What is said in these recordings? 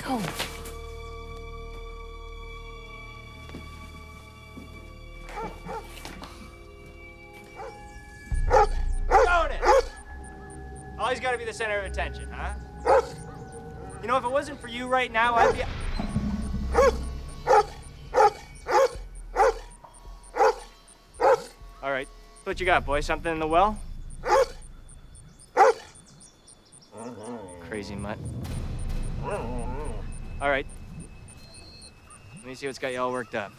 Go. Jonas! Always gotta be the center of attention, huh? You know, if it wasn't for you right now, I'd be... All right, what you got, boy? Something in the well? Crazy mutt. All right. Let me see what's got you all worked up.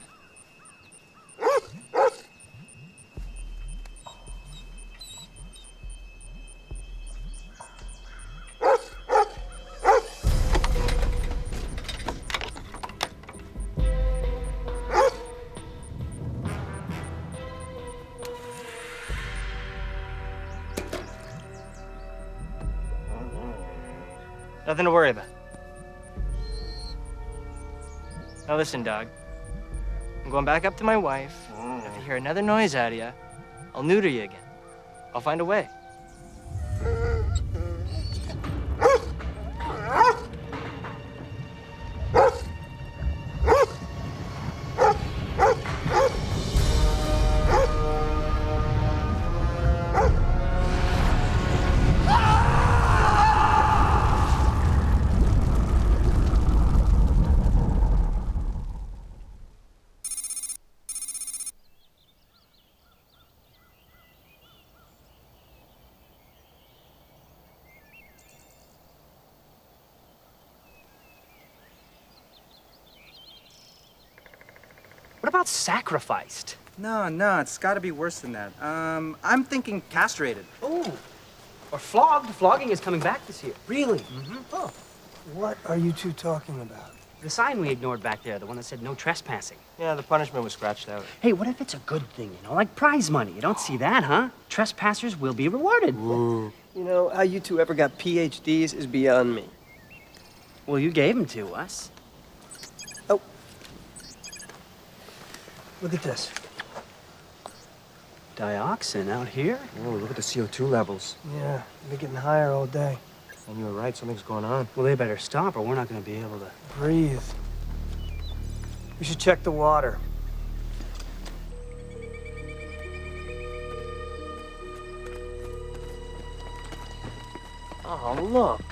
Nothing to worry about. Now listen, dog. I'm going back up to my wife. If you hear another noise out of you, I'll neuter you again. I'll find a way. What about sacrificed? No, it's gotta be worse than that. I'm thinking castrated. Oh, or flogged. Flogging is coming back this year. Really? Mm-hmm. Oh. What are you two talking about? The sign we ignored back there, the one that said no trespassing. Yeah, the punishment was scratched out. Hey, what if it's a good thing, you know, like prize money? You don't see that, huh? Trespassers will be rewarded. You know, how you two ever got PhDs is beyond me. Well, you gave them to us. Oh. Look at this. Dioxin out here? Oh, look at the CO2 levels. Yeah, they're getting higher all day. And you were right, something's going on. Well, they better stop or we're not going to be able to... Breathe. We should check the water. Oh, look.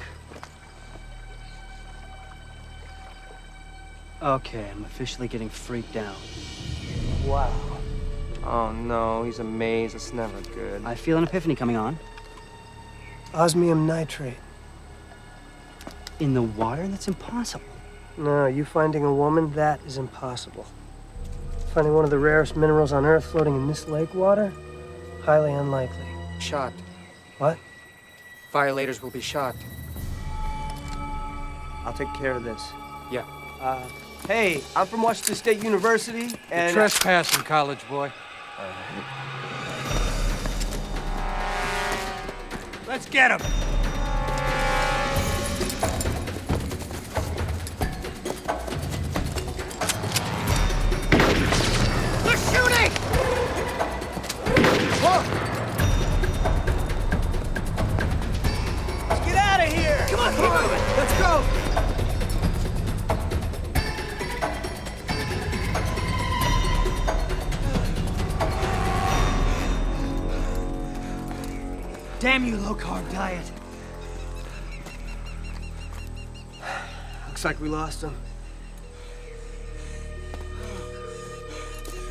Okay, I'm officially getting freaked out. Wow. Oh, no, he's a maze. It's never good. I feel an epiphany coming on. Osmium nitrate. In the water? That's impossible. No, you finding a woman, that is impossible. Finding one of the rarest minerals on Earth floating in this lake water? Highly unlikely. Shot. What? Violators will be shot. I'll take care of this. Yeah. Hey, I'm from Washington State University, and... Trespassing, college boy. Let's get him! They're shooting! Whoa! Let's get out of here! Come on, keep moving! Let's go! Damn you, low-carb diet. Looks like we lost him.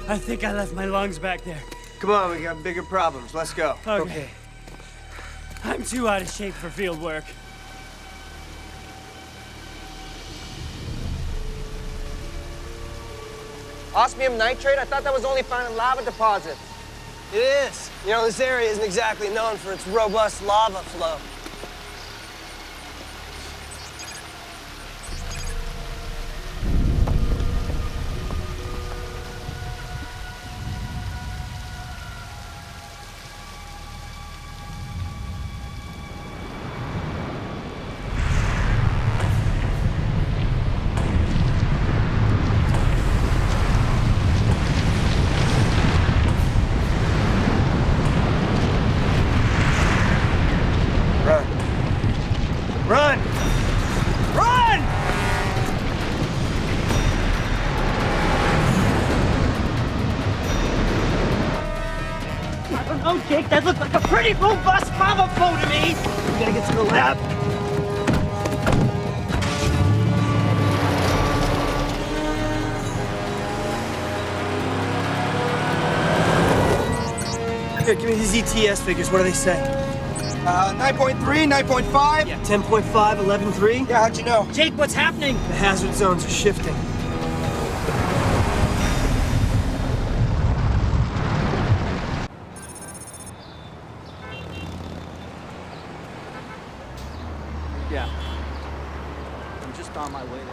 I think I left my lungs back there. Come on, we got bigger problems. Let's go. Okay. I'm too out of shape for field work. Osmium nitrate? I thought that was only found in lava deposits. It is. You know, this area isn't exactly known for its robust lava flow. That looked like a pretty robust lava flow to me. We gotta get to the lab. Here, give me these ETS figures. What do they say? 9.3, 9.5. Yeah, 10.5, 11.3. Yeah, how'd you know? Jake, what's happening? The hazard zones are shifting. Yeah. I'm just on my way there.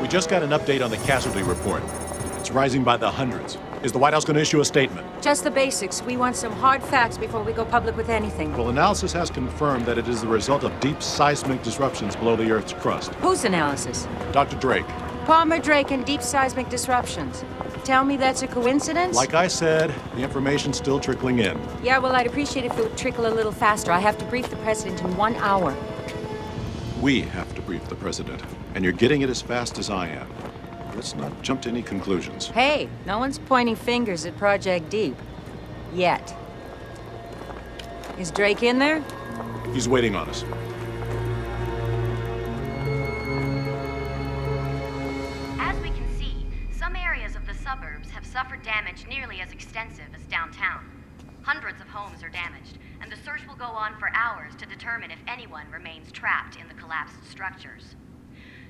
We just got an update on the casualty report. It's rising by the hundreds. Is the White House going to issue a statement? Just the basics. We want some hard facts before we go public with anything. Well, analysis has confirmed that it is the result of deep seismic disruptions below the Earth's crust. Whose analysis? Dr. Drake, Palmer Drake and deep seismic disruptions. Tell me that's a coincidence? like I said, the information's still trickling in. Yeah, well, I'd appreciate if it would trickle a little faster. I have to brief the president in 1 hour. We have to brief the president, and you're getting it as fast as I am. Let's not jump to any conclusions. Hey, no one's pointing fingers at Project Deep. Yet. Is Drake in there? He's waiting on us. As we can see, some areas of the suburbs have suffered damage nearly as extensive as downtown. Hundreds of homes are damaged, and the search will go on for hours to determine if anyone remains trapped in the collapsed structures.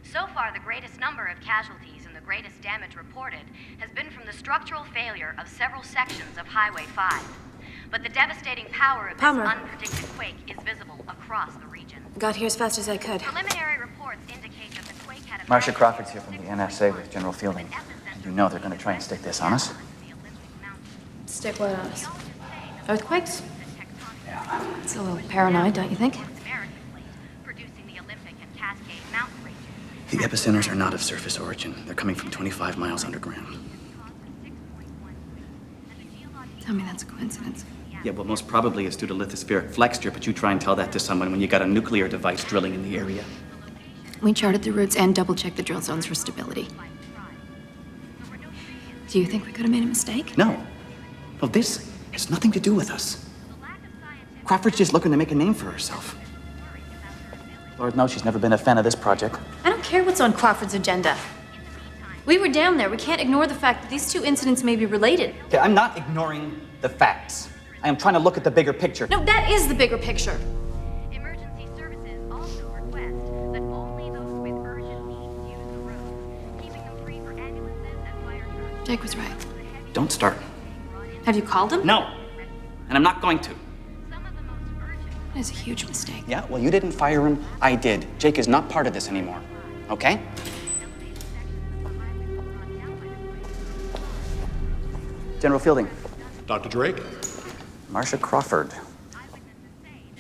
So far, the greatest number of casualties and the greatest damage reported has been from the structural failure of several sections of Highway 5. But the devastating power of Palmer. this unpredicted quake is visible across the region. Got here as fast as I could. Preliminary reports indicate that the quake had a... Marcia Crawford's here from the NSA with General Fielding. And you know they're going to try and stick this on us. Stick what on us? Earthquakes? Yeah. It's a little paranoid, don't you think? The epicenters are not of surface origin. They're coming from 25 miles underground. Tell me that's a coincidence. Yeah, well, most probably it's due to lithospheric flexure, but you try and tell that to someone when you got a nuclear device drilling in the area. We charted the routes and double-checked the drill zones for stability. Do you think we could have made a mistake? No. Well, this has nothing to do with us. Crawford's just looking to make a name for herself. Lord knows she's never been a fan of this project. I don't care what's on Crawford's agenda. We were down there. We can't ignore the fact that these two incidents may be related. Okay, I'm not ignoring the facts. I am trying to look at the bigger picture. No, that is the bigger picture. Emergency services also request that only those with urgent needs use the road, keeping them free for ambulances and fire trucks. Jake was right. Don't start. Have you called him? No. And I'm not going to. That is a huge mistake. Yeah, well, you didn't fire him. I did. Jake is not part of this anymore. Okay? General Fielding. Dr. Drake? Marcia Crawford.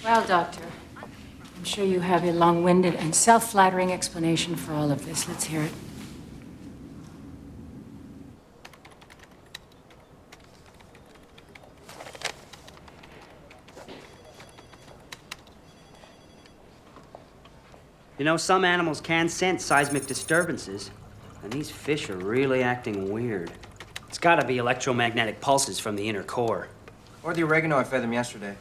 Well, Doctor, I'm sure you have a long-winded and self-flattering explanation for all of this. Let's hear it. You know, some animals can sense seismic disturbances, and these fish are really acting weird. It's gotta be electromagnetic pulses from the inner core. Or the oregano I fed them yesterday.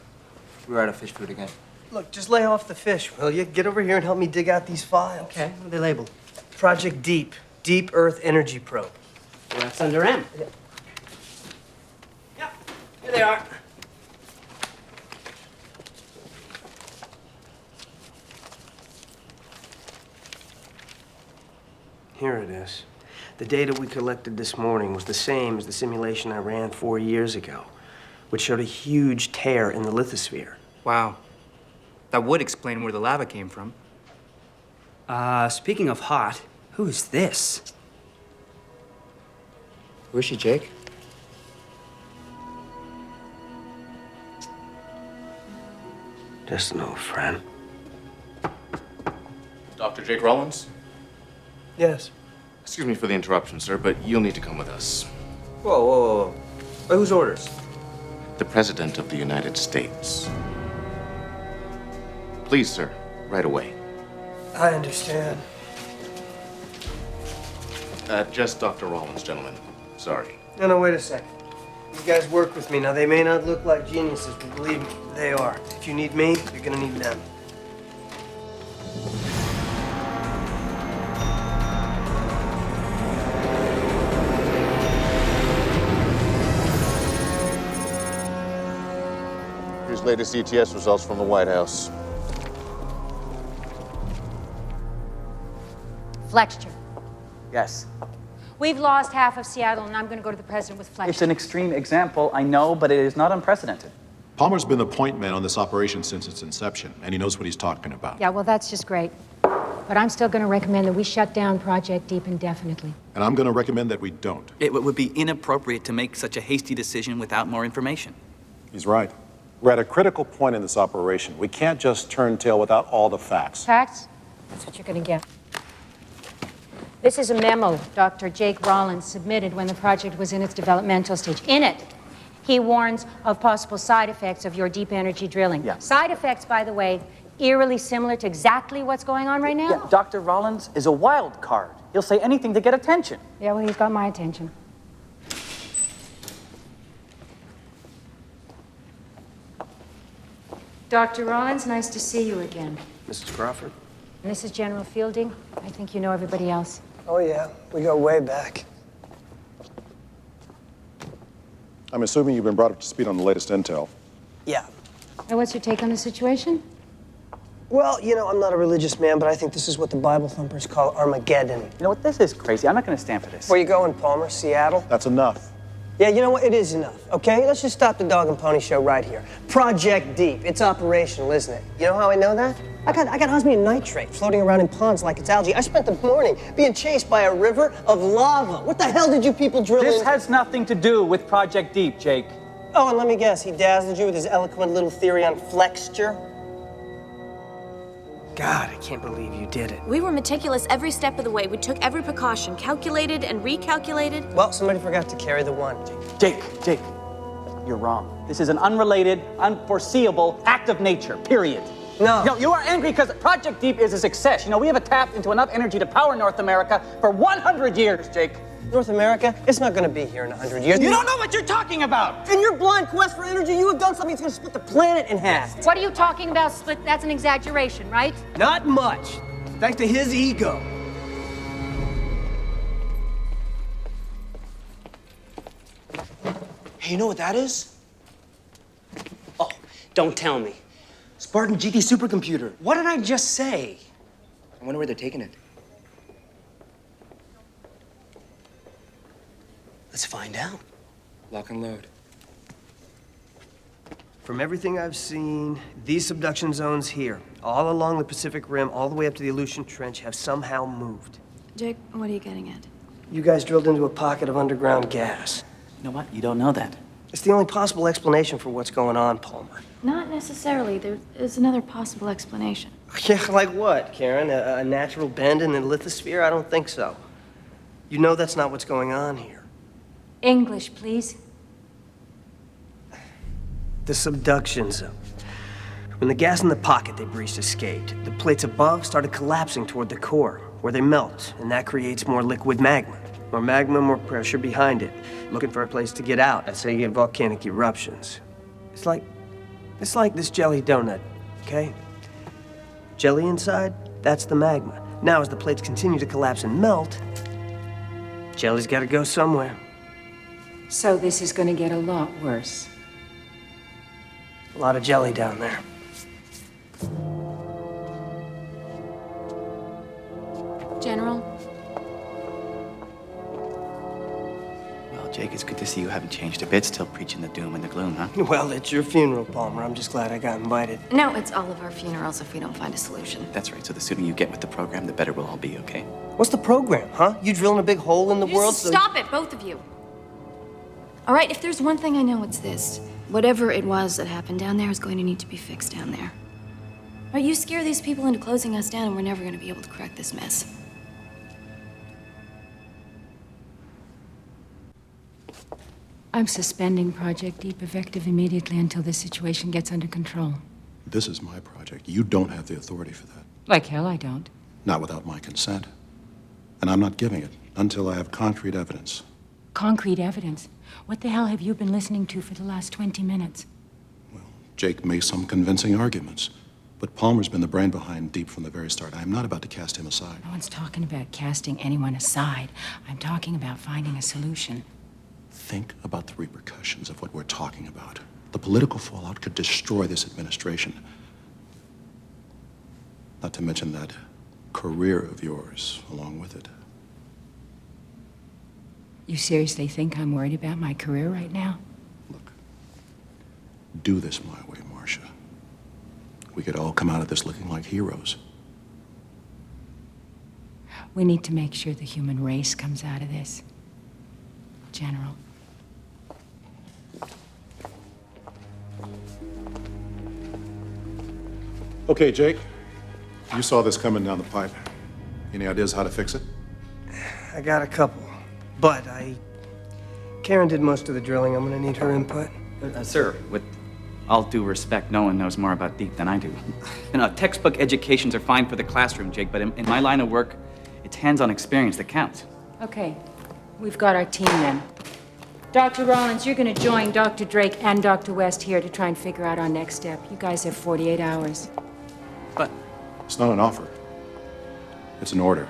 We were out of fish food again. Look, just lay off the fish, will you? Get over here and help me dig out these files. Okay, what are they labeled? Project Deep. Deep Earth Energy Probe. Well, that's under M. Yep, here they are. Here it is. The data we collected this morning was the same as the simulation I ran 4 years ago, which showed a huge tear in the lithosphere. Wow. That would explain where the lava came from. Speaking of hot, who's this? Who is she, Jake? Just an old friend. Dr. Jake Rollins? Yes. Excuse me for the interruption, sir, but you'll need to come with us. Whoa, whoa, whoa. Wait, whose orders? The President of the United States. Please, sir, right away. I understand. Just Dr. Rollins, gentlemen. Sorry. No, wait a second. You guys work with me. Now, they may not look like geniuses, but believe me, they are. If you need me, you're gonna need them. Here's latest ETS results from the White House. Flexure. Yes. We've lost half of Seattle, and I'm going to go to the president with Flexure. It's an extreme example, I know, but it is not unprecedented. Palmer's been the point man on this operation since its inception, and he knows what he's talking about. Yeah, well, that's just great. But I'm still going to recommend that we shut down Project Deep indefinitely. And I'm going to recommend that we don't. It would be inappropriate to make such a hasty decision without more information. He's right. We're at a critical point in this operation. We can't just turn tail without all the facts. Facts? That's what you're going to get. This is a memo Dr. Jake Rollins submitted when the project was in its developmental stage. In it, he warns of possible side effects of your deep energy drilling. Yeah. Side effects, by the way, eerily similar to exactly what's going on right now. Yeah, Dr. Rollins is a wild card. He'll say anything to get attention. Yeah, well, he's got my attention. Dr. Rollins, nice to see you again. Mrs. Crawford? And this is General Fielding. I think you know everybody else. Oh, yeah. We go way back. I'm assuming you've been brought up to speed on the latest intel. Yeah. And what's your take on the situation? Well, you know, I'm not a religious man, but I think this is what the Bible thumpers call Armageddon. You know what? This is crazy. I'm not going to stand for this. Where you going, Palmer? Seattle? That's enough. Yeah, you know what? It is enough, okay? Let's just stop the dog and pony show right here. Project Deep. It's operational, isn't it? You know how I know that? I got osmium nitrate floating around in ponds like it's algae. I spent the morning being chased by a river of lava. What the hell did you people drill This into? has nothing to do with Project Deep, Jake. Oh, and let me guess, he dazzled you with his eloquent little theory on flexure? God, I can't believe you did it. We were meticulous every step of the way. We took every precaution, calculated and recalculated. Well, somebody forgot to carry the one. Jake, you're wrong. This is an unrelated, unforeseeable act of nature, period. No. You are angry because Project Deep is a success. You know, we have tapped into enough energy to power North America for 100 years, Jake. North America, it's not gonna be here in 100 years. You don't know what you're talking about! In your blind quest for energy, you have done something that's gonna split the planet in half. What are you talking about, Split? That's an exaggeration, right? Not much. Thanks to his ego. Hey, you know what that is? Oh, don't tell me. Spartan GT supercomputer. What did I just say? I wonder where they're taking it. Let's find out. Lock and load. From everything I've seen, these subduction zones here, all along the Pacific Rim, all the way up to the Aleutian Trench, have somehow moved. Jake, what are you getting at? You guys drilled into a pocket of underground gas. You know what? You don't know that. It's the only possible explanation for what's going on, Palmer. Not necessarily. There is another possible explanation. Yeah, like what, Karen? A natural bend in the lithosphere? I don't think so. You know that's not what's going on here. English, please. The subduction zone. When the gas in the pocket they breached escaped, the plates above started collapsing toward the core, where they melt, and that creates more liquid magma. More magma, more pressure behind it. Looking for a place to get out. That's how you get volcanic eruptions. It's like this jelly donut, okay? Jelly inside, that's the magma. Now, as the plates continue to collapse and melt, jelly's gotta go somewhere. So this is going to get a lot worse. A lot of jelly down there. General? Well, Jake, it's good to see you haven't changed a bit, still preaching the doom and the gloom, huh? Well, it's your funeral, Palmer. I'm just glad I got invited. No, it's all of our funerals if we don't find a solution. That's right, so the sooner you get with the program, the better we'll all be, okay? What's the program, huh? You drilling a big hole in the world? Just stop it, both of you. All right, if there's one thing I know, it's this. Whatever it was that happened down there is going to need to be fixed down there. All right, you scare these people into closing us down, and we're never going to be able to correct this mess. I'm suspending Project Deep effective immediately until this situation gets under control. This is my project. You don't have the authority for that. Like hell I don't. Not without my consent. And I'm not giving it until I have concrete evidence. Concrete evidence? What the hell have you been listening to for the last 20 minutes? Jake made some convincing arguments. But Palmer's been the brain behind Deep from the very start. I'm not about to cast him aside. No one's talking about casting anyone aside. I'm talking about finding a solution. Think about the repercussions of what we're talking about. The political fallout could destroy this administration. Not to mention that career of yours along with it. You seriously think I'm worried about my career right now? Do this my way, Marcia. We could all come out of this looking like heroes. We need to make sure the human race comes out of this. General. Okay, Jake. You saw this coming down the pipe. Any ideas how to fix it? I got a couple. But Karen did most of the drilling. I'm gonna need her input. Sir, with all due respect, no one knows more about Deep than I do. You know, textbook educations are fine for the classroom, Jake, but in my line of work, it's hands-on experience that counts. Okay, we've got our team then. Dr. Rollins, you're gonna join Dr. Drake and Dr. West here to try and figure out our next step. You guys have 48 hours. But it's not an offer. It's an order.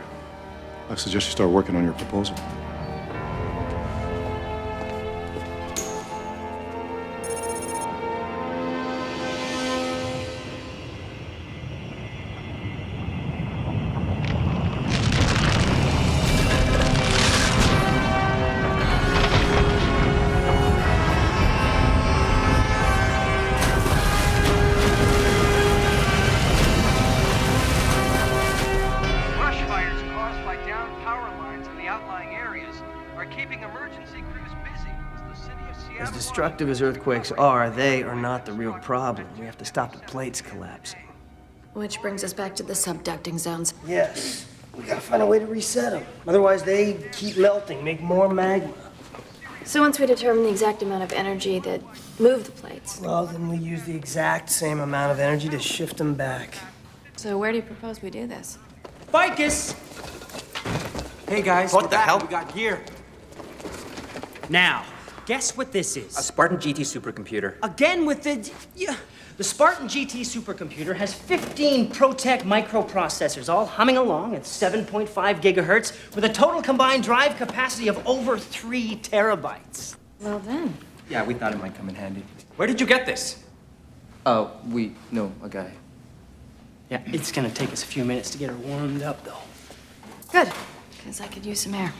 I suggest you start working on your proposal. As destructive as earthquakes are, they are not the real problem. We have to stop the plates collapsing. Which brings us back to the subducting zones. Yes. We gotta find a way to reset them. Otherwise, they keep melting, make more magma. So once we determine the exact amount of energy that moved the plates. Well, then we use the exact same amount of energy to shift them back. So where do you propose we do this? Ficus! Hey guys, What we're the back. hell? We got gear. Now, guess what this is? A Spartan GT supercomputer. Again with the... Yeah. The Spartan GT supercomputer has 15 ProTech microprocessors, all humming along at 7.5 gigahertz, with a total combined drive capacity of over 3 terabytes. Well then. Yeah, we thought it might come in handy. Where did you get this? We know a guy. Yeah, it's gonna take us a few minutes to get her warmed up, though. Good, because I could use some air.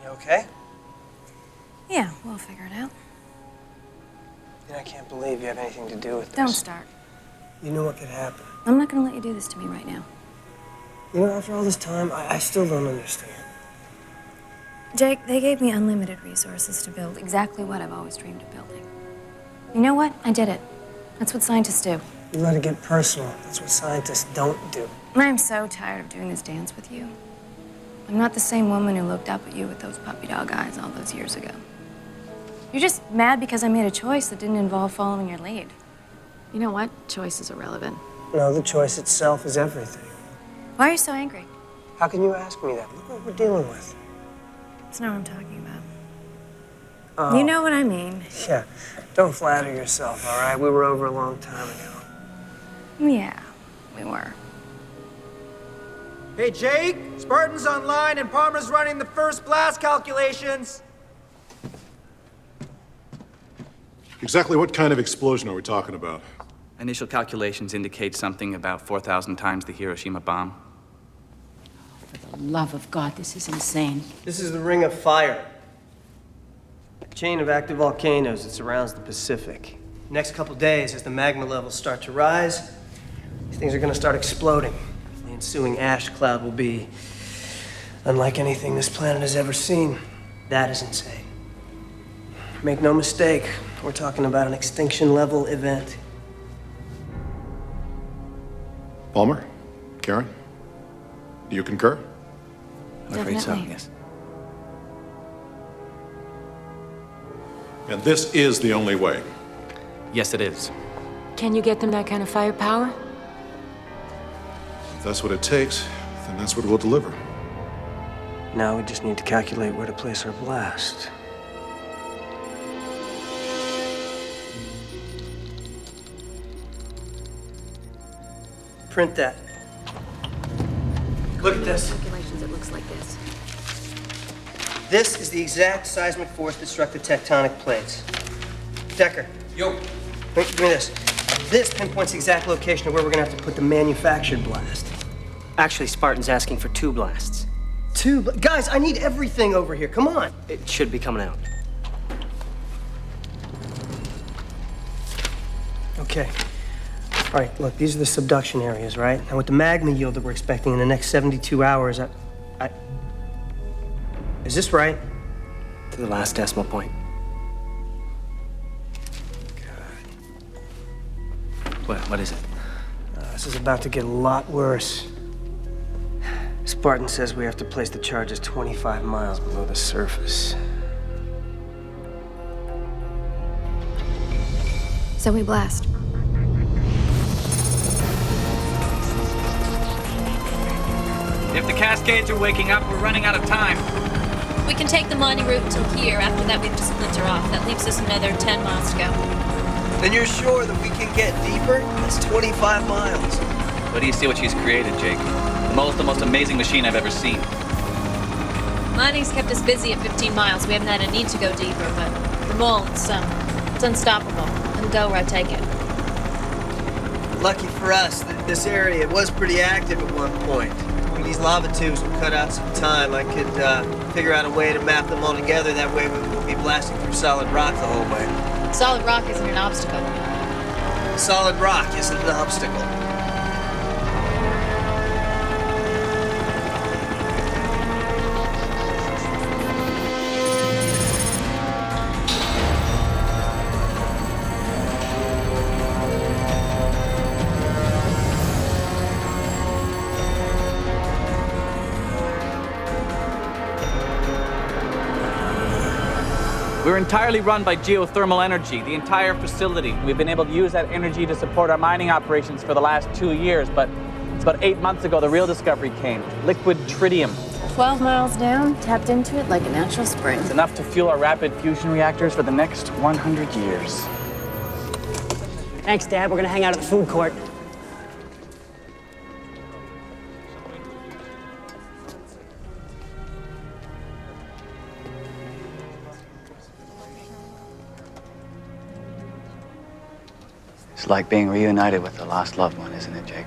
You okay? Yeah, we'll figure it out. And I can't believe you have anything to do with this. Don't start. You knew what could happen. I'm not gonna let you do this to me right now. You know, after all this time, I still don't understand. Jake, they gave me unlimited resources to build exactly what I've always dreamed of building. You know what? I did it. That's what scientists do. You let it get personal. That's what scientists don't do. I'm so tired of doing this dance with you. I'm not the same woman who looked up at you with those puppy dog eyes all those years ago. You're just mad because I made a choice that didn't involve following your lead. You know what? Choice is irrelevant. No, the choice itself is everything. Why are you so angry? How can you ask me that? Look what we're dealing with. That's not what I'm talking about. Oh. You know what I mean. Yeah. Don't flatter yourself, all right? We were over a long time ago. Yeah, we were. Hey, Jake, Spartan's online and Palmer's running the first blast calculations. Exactly what kind of explosion are we talking about? Initial calculations indicate something about 4,000 times the Hiroshima bomb. For the love of God, this is insane. This is the Ring of Fire. A chain of active volcanoes that surrounds the Pacific. Next couple days, as the magma levels start to rise, these things are gonna start exploding. The ensuing ash cloud will be unlike anything this planet has ever seen. That is insane. Make no mistake, we're talking about an extinction-level event. Palmer? Karen? Do you concur? I'm afraid so, Definitely. yes. And this is the only way. Yes, it is. Can you get them that kind of firepower? If that's what it takes, then that's what we'll deliver. Now we just need to calculate where to place our blast. Print that. Look at this. Calculations, it looks like this. This is the exact seismic force that struck the tectonic plates. Decker. Yo. Give me this. This pinpoints the exact location of where we're gonna have to put the manufactured blast. Actually, Spartan's asking for 2 blasts. Guys, I need everything over here. Come on. It should be coming out. Okay. All right, look, these are the subduction areas, right? Now, with the magma yield that we're expecting in the next 72 hours, is this right? To the last decimal point. What is it? This is about to get a lot worse. Spartan says we have to place the charges 25 miles below the surface. So we blast. If the Cascades are waking up, we're running out of time. We can take the mining route until here. After that, we have to splinter off. That leaves us another 10 miles to go. Then you're sure that we can get deeper? That's 25 miles. What do you see what she's created, Jake? The most amazing machine I've ever seen. Mining's kept us busy at 15 miles. We haven't had a need to go deeper, but the mole, it's unstoppable. And go where I take it. Lucky for us, this area was pretty active at one point. When these lava tubes will cut out some time, I could figure out a way to map them all together. That way we won't be blasting through solid rock the whole way. Solid rock isn't an obstacle. Solid rock isn't an obstacle. We're entirely run by geothermal energy, the entire facility. We've been able to use that energy to support our mining operations for the last 2 years, but it's about 8 months ago the real discovery came. Liquid tritium. 12 miles down, tapped into it like a natural spring. It's enough to fuel our rapid fusion reactors for the next 100 years. Thanks, Dad. We're gonna hang out at the food court. It's like being reunited with a lost loved one, isn't it, Jake?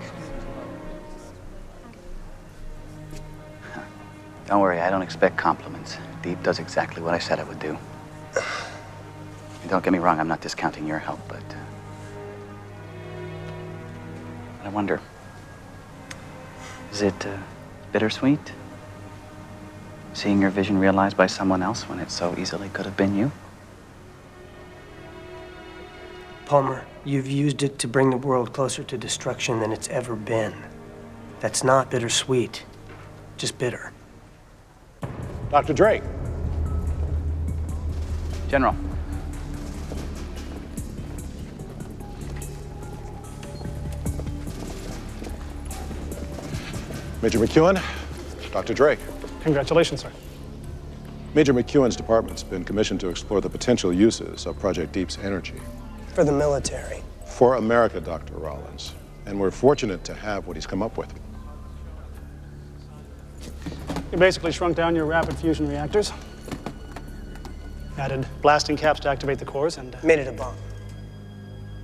Don't worry, I don't expect compliments. Deep does exactly what I said I would do. And don't get me wrong, I'm not discounting your help, but I wonder, is it bittersweet? Seeing your vision realized by someone else when it so easily could have been you? Palmer, you've used it to bring the world closer to destruction than it's ever been. That's not bittersweet, just bitter. Dr. Drake. General. Major McEwen, Dr. Drake. Congratulations, sir. Major McEwen's department's been commissioned to explore the potential uses of Project Deep's energy. For the military. For America, Dr. Rollins. And we're fortunate to have what he's come up with. You basically shrunk down your rapid fusion reactors, added blasting caps to activate the cores, and made it a bomb.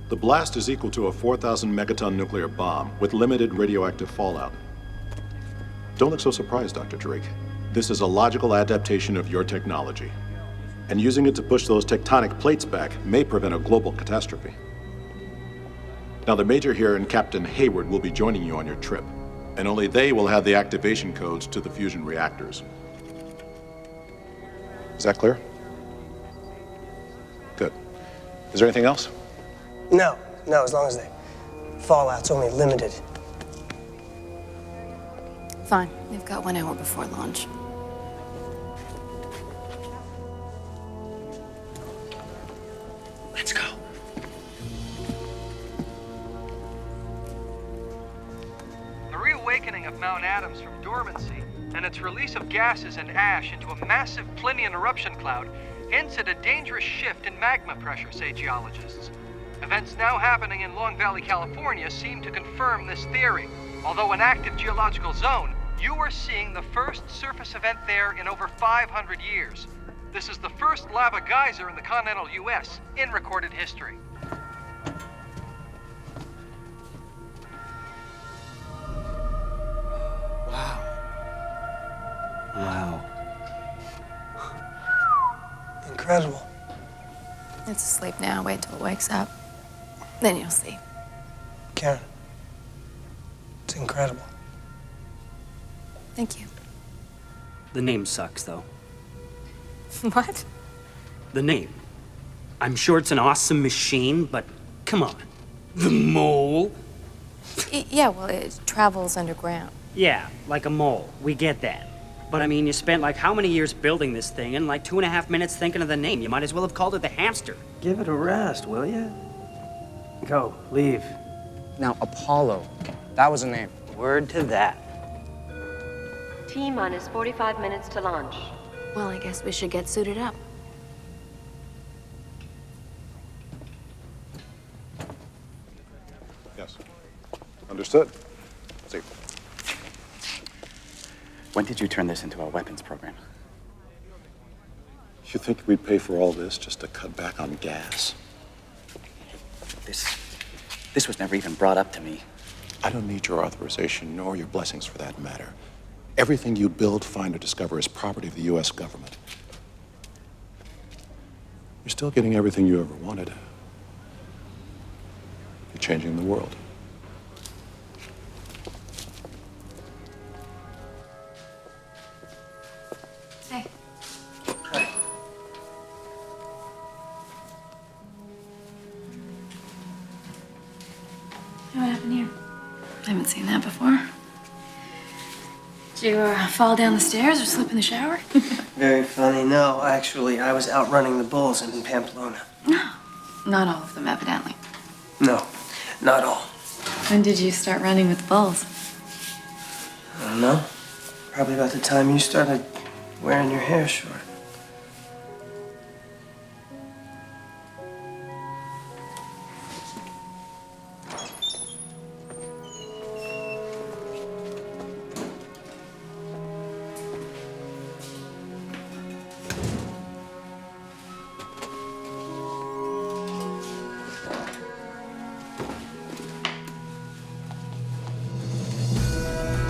The blast is equal to a 4,000 megaton nuclear bomb with limited radioactive fallout. Don't look so surprised, Dr. Drake. This is a logical adaptation of your technology. And using it to push those tectonic plates back may prevent a global catastrophe. Now, the Major here and Captain Hayward will be joining you on your trip, and only they will have the activation codes to the fusion reactors. Is that clear? Good. Is there anything else? No, as long as the fallout's only limited. Fine. We've got 1 hour before launch. Let's go. The reawakening of Mount Adams from dormancy and its release of gases and ash into a massive Plinian eruption cloud hints at a dangerous shift in magma pressure, say geologists. Events now happening in Long Valley, California seem to confirm this theory. Although an active geological zone, you are seeing the first surface event there in over 500 years. This is the first lava geyser in the continental U.S. in recorded history. Wow. Incredible. It's asleep now. Wait till it wakes up. Then you'll see. Karen, it's incredible. Thank you. The name sucks, though. What? The name. I'm sure it's an awesome machine, but come on. The mole? Yeah, well, it travels underground. Yeah, like a mole. We get that. But I mean, you spent like how many years building this thing and like 2.5 minutes thinking of the name? You might as well have called it the hamster. Give it a rest, will you? Go, leave. Now, Apollo. That was a name. Word to that. T-minus 45 minutes to launch. Well, I guess we should get suited up. Yes. Understood. See. When did you turn this into a weapons program? You think we'd pay for all this just to cut back on gas? This was never even brought up to me. I don't need your authorization, nor your blessings for that matter. Everything you build, find, or discover is property of the U.S. government. You're still getting everything you ever wanted. You're changing the world. Hey. What happened here? I haven't seen that before. Did you fall down the stairs or slip in the shower? Very funny. No, actually, I was outrunning the bulls in Pamplona. No. Not all of them, evidently. No, not all. When did you start running with the bulls? I don't know. Probably about the time you started wearing your hair short.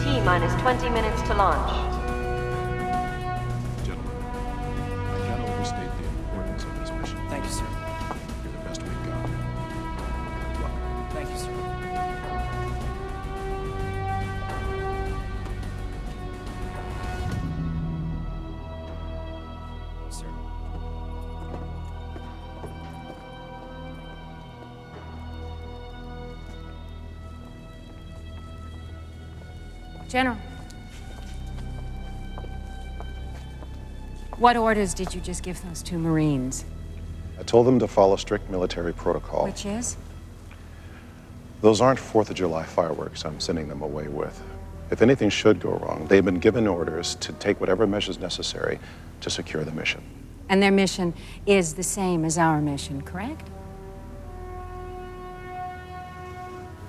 T-minus 20 minutes to launch. Gentlemen, I can't overstate the importance of this mission. Thank you, sir. You're the best we've got. Good luck. Thank you, sir. Sir. General. What orders did you just give those 2 Marines? I told them to follow strict military protocol. Which is? Those aren't 4th of July fireworks I'm sending them away with. If anything should go wrong, they've been given orders to take whatever measures necessary to secure the mission. And their mission is the same as our mission, correct?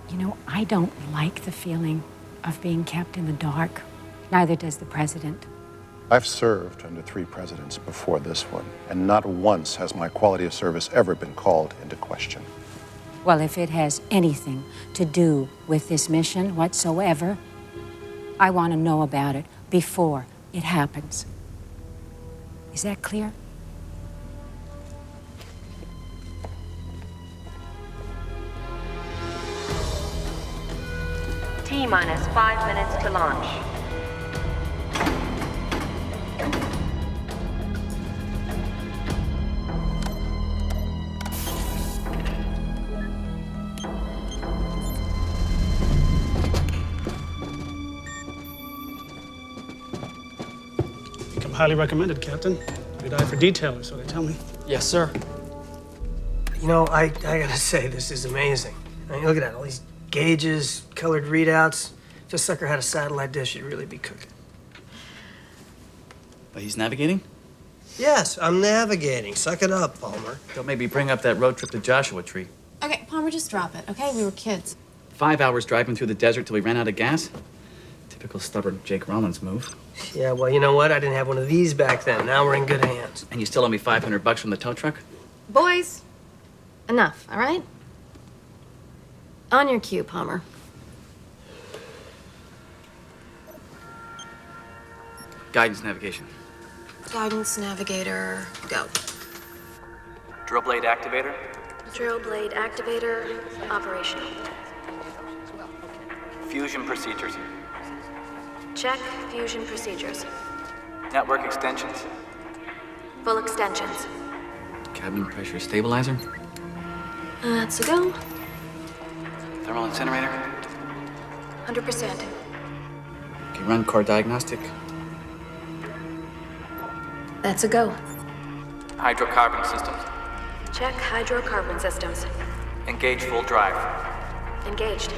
You know, I don't like the feeling of being kept in the dark. Neither does the president. I've served under 3 presidents before this one, and not once has my quality of service ever been called into question. Well, if it has anything to do with this mission whatsoever, I want to know about it before it happens. Is that clear? T-minus 5 minutes to launch. Become highly recommended, Captain. Good eye for detail, or so they tell me. Yes, sir. You know, I gotta say, this is amazing. I mean, look at that, all these gauges, colored readouts. If this sucker had a satellite dish, you'd really be cooking. But he's navigating? Yes, I'm navigating. Suck it up, Palmer. Don't maybe bring up that road trip to Joshua Tree. Okay, Palmer, just drop it, okay? We were kids. 5 hours driving through the desert till we ran out of gas? Typical stubborn Jake Rollins move. Yeah, well, you know what? I didn't have one of these back then. Now we're in good hands. And you still owe me $500 from the tow truck? Boys, enough, all right? On your cue, Palmer. Guidance navigation. Guidance navigator, go. Drill blade activator. Drill blade activator operational. Fusion procedures. Check fusion procedures. Network extensions. Full extensions. Cabin pressure stabilizer. That's a go. Thermal incinerator. 100%. Okay, run core diagnostic. That's a go. Hydrocarbon systems. Check hydrocarbon systems. Engage full drive. Engaged.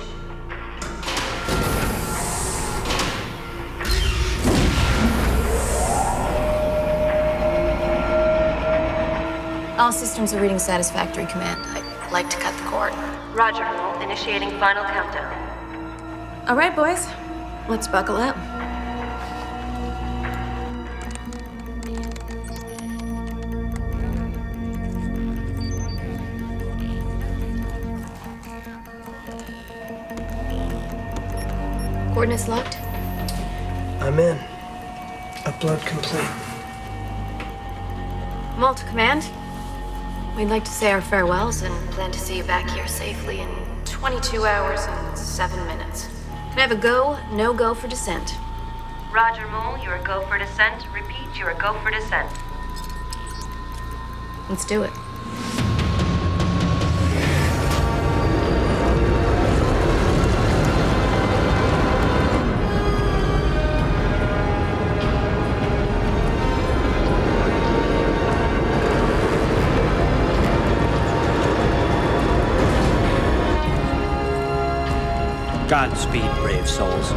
All systems are reading satisfactory, Command. I'd like to cut the cord. Roger, initiating final countdown. All right, boys. Let's buckle up. Coordinates locked? I'm in. Upload complete. Malta Command. We'd like to say our farewells and plan to see you back here safely in 22 hours and 7 minutes. We have a go, no-go for descent. Roger, Mole, you're a go for descent. Repeat, you're a go for descent. Let's do it. Godspeed, brave souls.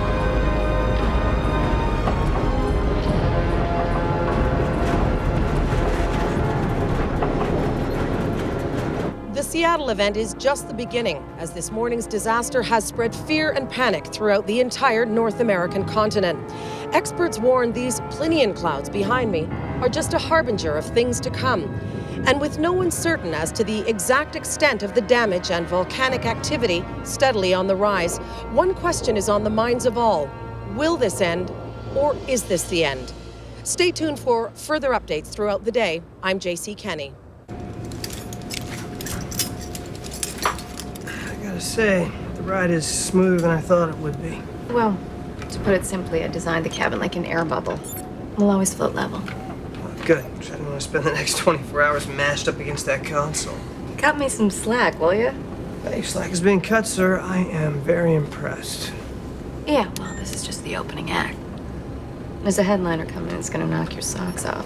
The Seattle event is just the beginning, as this morning's disaster has spread fear and panic throughout the entire North American continent. Experts warn these Plinian clouds behind me are just a harbinger of things to come. And with no one certain as to the exact extent of the damage and volcanic activity steadily on the rise, one question is on the minds of all. Will this end, or is this the end? Stay tuned for further updates throughout the day. I'm JC Kenny. I gotta say, the ride is smoother than I thought it would be. Well, to put it simply, I designed the cabin like an air bubble. We'll always float level. Good. I don't want to spend the next 24 hours mashed up against that console. Cut me some slack, will you? Hey, slack is being cut, sir. I am very impressed. Yeah, well, this is just the opening act. There's a headliner coming in that's gonna knock your socks off.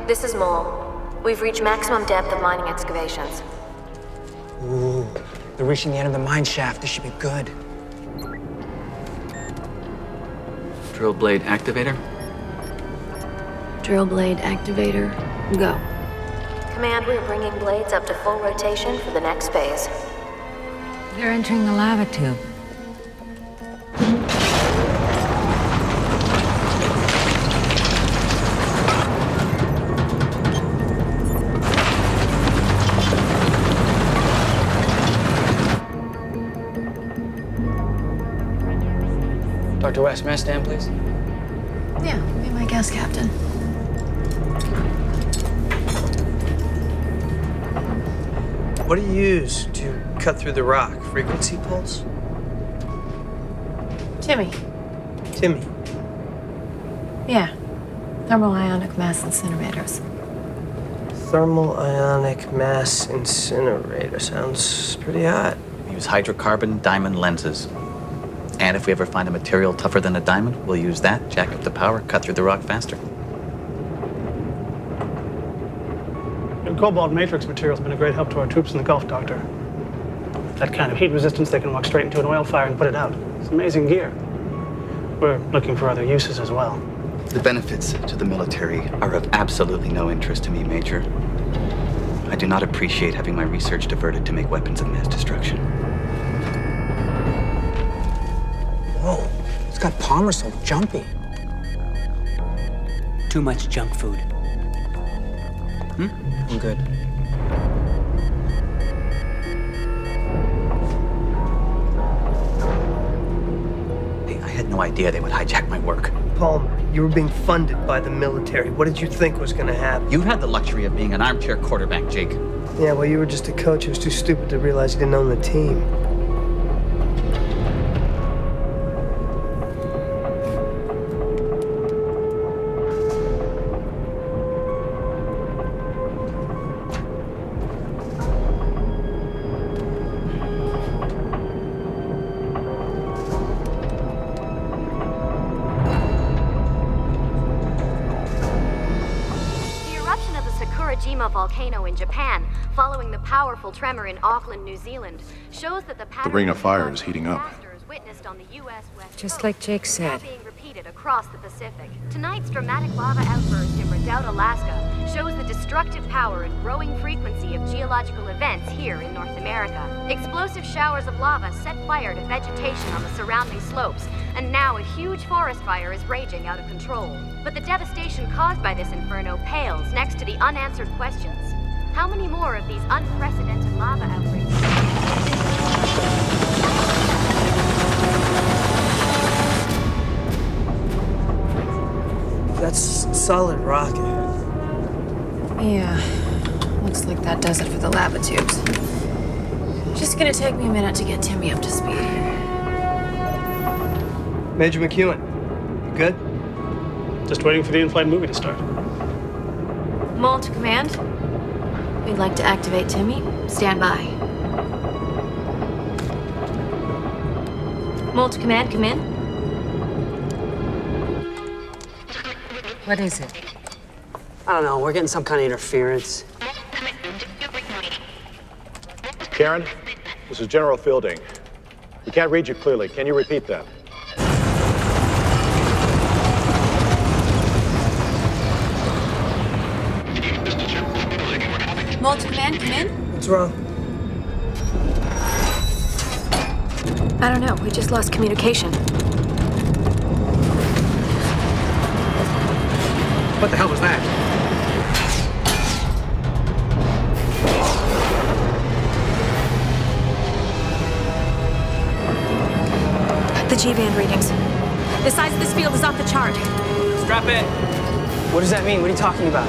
this is Mole. We've reached maximum depth of mining excavations. Ooh, they're reaching the end of the mine shaft. This should be good. Drill blade activator. Drill blade activator, go. Command, we're bringing blades up to full rotation for the next phase. They're entering the lava tube. Dr. West, may I stand, please? Yeah, be my guest, Captain. What do you use to cut through the rock? Frequency pulse? Timmy. Timmy. Yeah. Thermal ionic mass incinerators. Thermal ionic mass incinerator. Sounds pretty hot. We use hydrocarbon diamond lenses. And if we ever find a material tougher than a diamond, we'll use that, jack up the power, cut through the rock faster. The cobalt matrix material's been a great help to our troops in the Gulf, Doctor. That kind of heat resistance, they can walk straight into an oil fire and put it out. It's amazing gear. We're looking for other uses as well. The benefits to the military are of absolutely no interest to me, Major. I do not appreciate having my research diverted to make weapons of mass destruction. Whoa, it's got Palmer so jumpy. Too much junk food. I'm good. Hey, I had no idea they would hijack my work. Palmer, you were being funded by the military. What did you think was going to happen? You had the luxury of being an armchair quarterback, Jake. Yeah, well, you were just a coach who was too stupid to realize you didn't own the team. Volcano in Japan, following the powerful tremor in Auckland, New Zealand, shows that the pattern The Ring of Fire is heating up. witnessed on the U.S. West Just Coast like Jake said. is now being repeated across the Pacific. Tonight's dramatic lava outburst in Redoubt, Alaska, shows the destructive power and growing frequency of geological events here in North America. Explosive showers of lava set fire to vegetation on the surrounding slopes, and now a huge forest fire is raging out of control. But the devastation caused by this inferno pales next to the unanswered questions. How many more of these unprecedented lava outbreaks? That's solid rock. Yeah, looks like that does it for the lava tubes. Just gonna take me a minute to get Timmy up to speed. Major McEwen, you good? Just waiting for the in-flight movie to start. Mole to command. We'd like to activate Timmy. Stand by. Mole to command, come in. What is it? I don't know, we're getting some kind of interference. Karen, this is General Fielding. We can't read you clearly. Can you repeat that? Mole to command, come in. What's wrong? I don't know, we just lost communication. What the hell was that? The G-band readings. The size of this field is off the chart. Strap in. What does that mean? What are you talking about?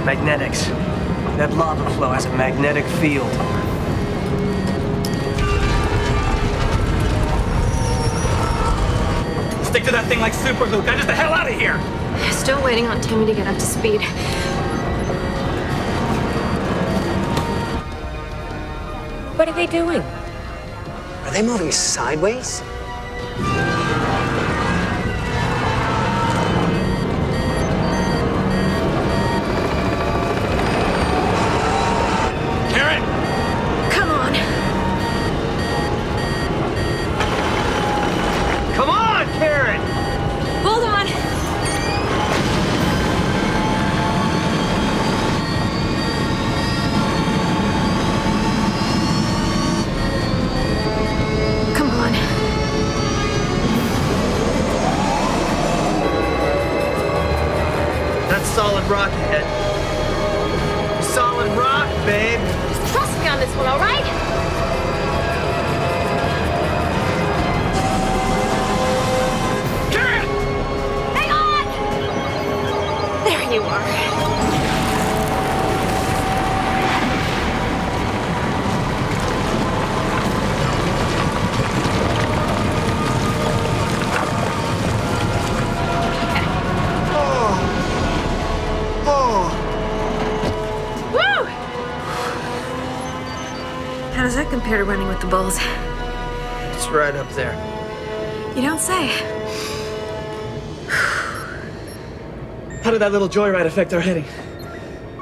Magnetics. That lava flow has a magnetic field. Stick to that thing like super glue. Get us the hell out of here! Still waiting on Timmy to get up to speed. What are they doing? Are they moving sideways? ahead. Solid rock, babe. Just trust me on this one, all right? Karen! Hang on! There you are. How does that compare to running with the bulls? It's right up there. You don't say. How did that little joyride affect our heading?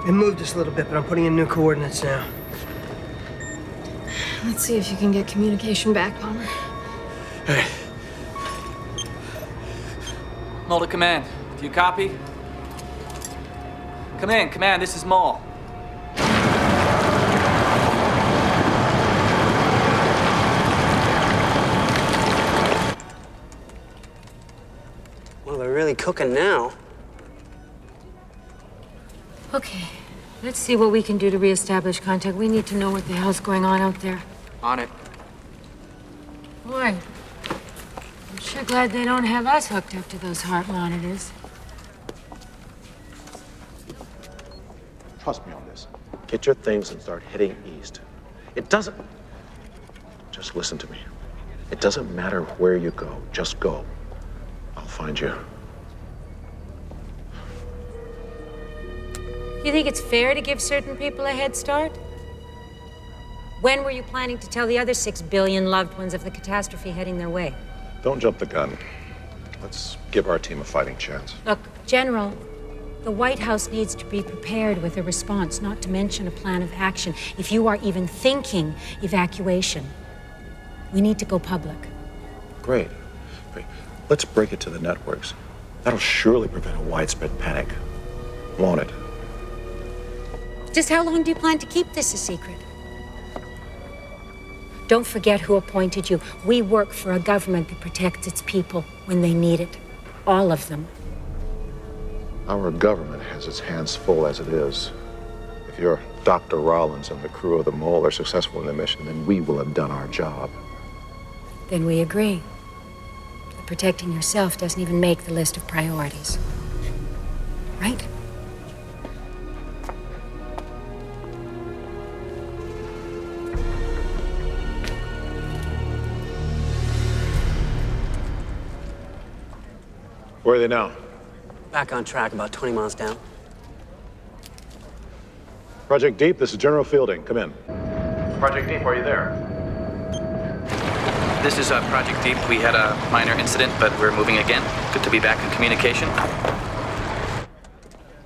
It moved us a little bit, but I'm putting in new coordinates now. Let's see if you can get communication back, Palmer. Hey. Mulder Command, do you copy? Come in, Command, this is Mole. Well, they're really cooking now. Okay, let's see what we can do to reestablish contact. We need to know what the hell's going on out there. On it. Boy, I'm sure glad they don't have us hooked up to those heart monitors. Trust me on this. Get your things and start heading east. It doesn't... Just listen to me. It doesn't matter where you go. Just go. I'll find you. You think it's fair to give certain people a head start? When were you planning to tell the other 6 billion loved ones of the catastrophe heading their way? Don't jump the gun. Let's give our team a fighting chance. Look, General, the White House needs to be prepared with a response, not to mention a plan of action. If you are even thinking evacuation, we need to go public. Great. Great. Let's break it to the networks. That'll surely prevent a widespread panic. Won't it? Just how long do you plan to keep this a secret? Don't forget who appointed you. We work for a government that protects its people when they need it. All of them. Our government has its hands full as it is. If your Dr. Rollins and the crew of the Mole are successful in the mission, then we will have done our job. Then we agree. That protecting yourself doesn't even make the list of priorities. Right? Where are they now? Back on track, about 20 miles down. Project Deep, this is General Fielding. Come in. Project Deep, are you there? This is Project Deep. We had a minor incident, but we're moving again. Good to be back in communication.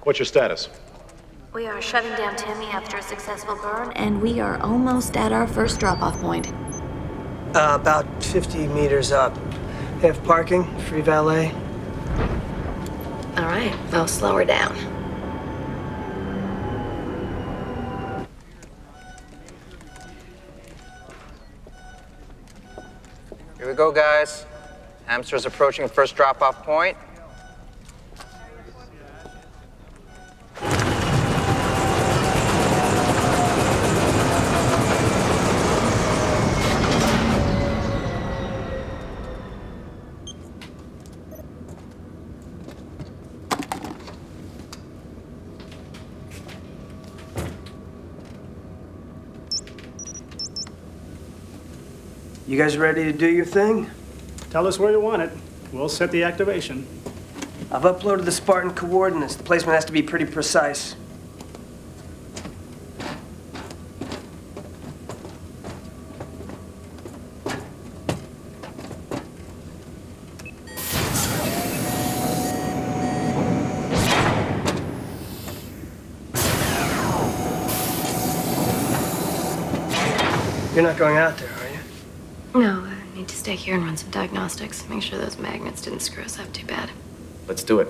What's your status? We are shutting down Timmy after a successful burn, and we are almost at our first drop-off point. About 50 meters up. They have parking, free valet. All right, I'll slow her down. Here we go, guys. Hamster's approaching the first drop-off point. You guys ready to do your thing? Tell us where you want it. We'll set the activation. I've uploaded the Spartan coordinates. The placement has to be pretty precise. You're not going out there, are you? No, I need to stay here and run some diagnostics. Make sure those magnets didn't screw us up too bad. Let's do it.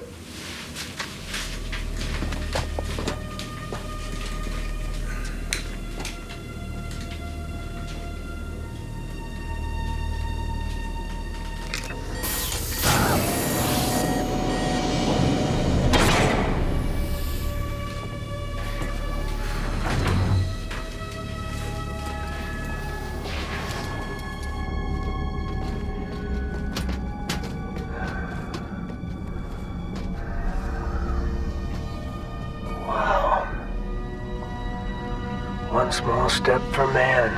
One small step for man.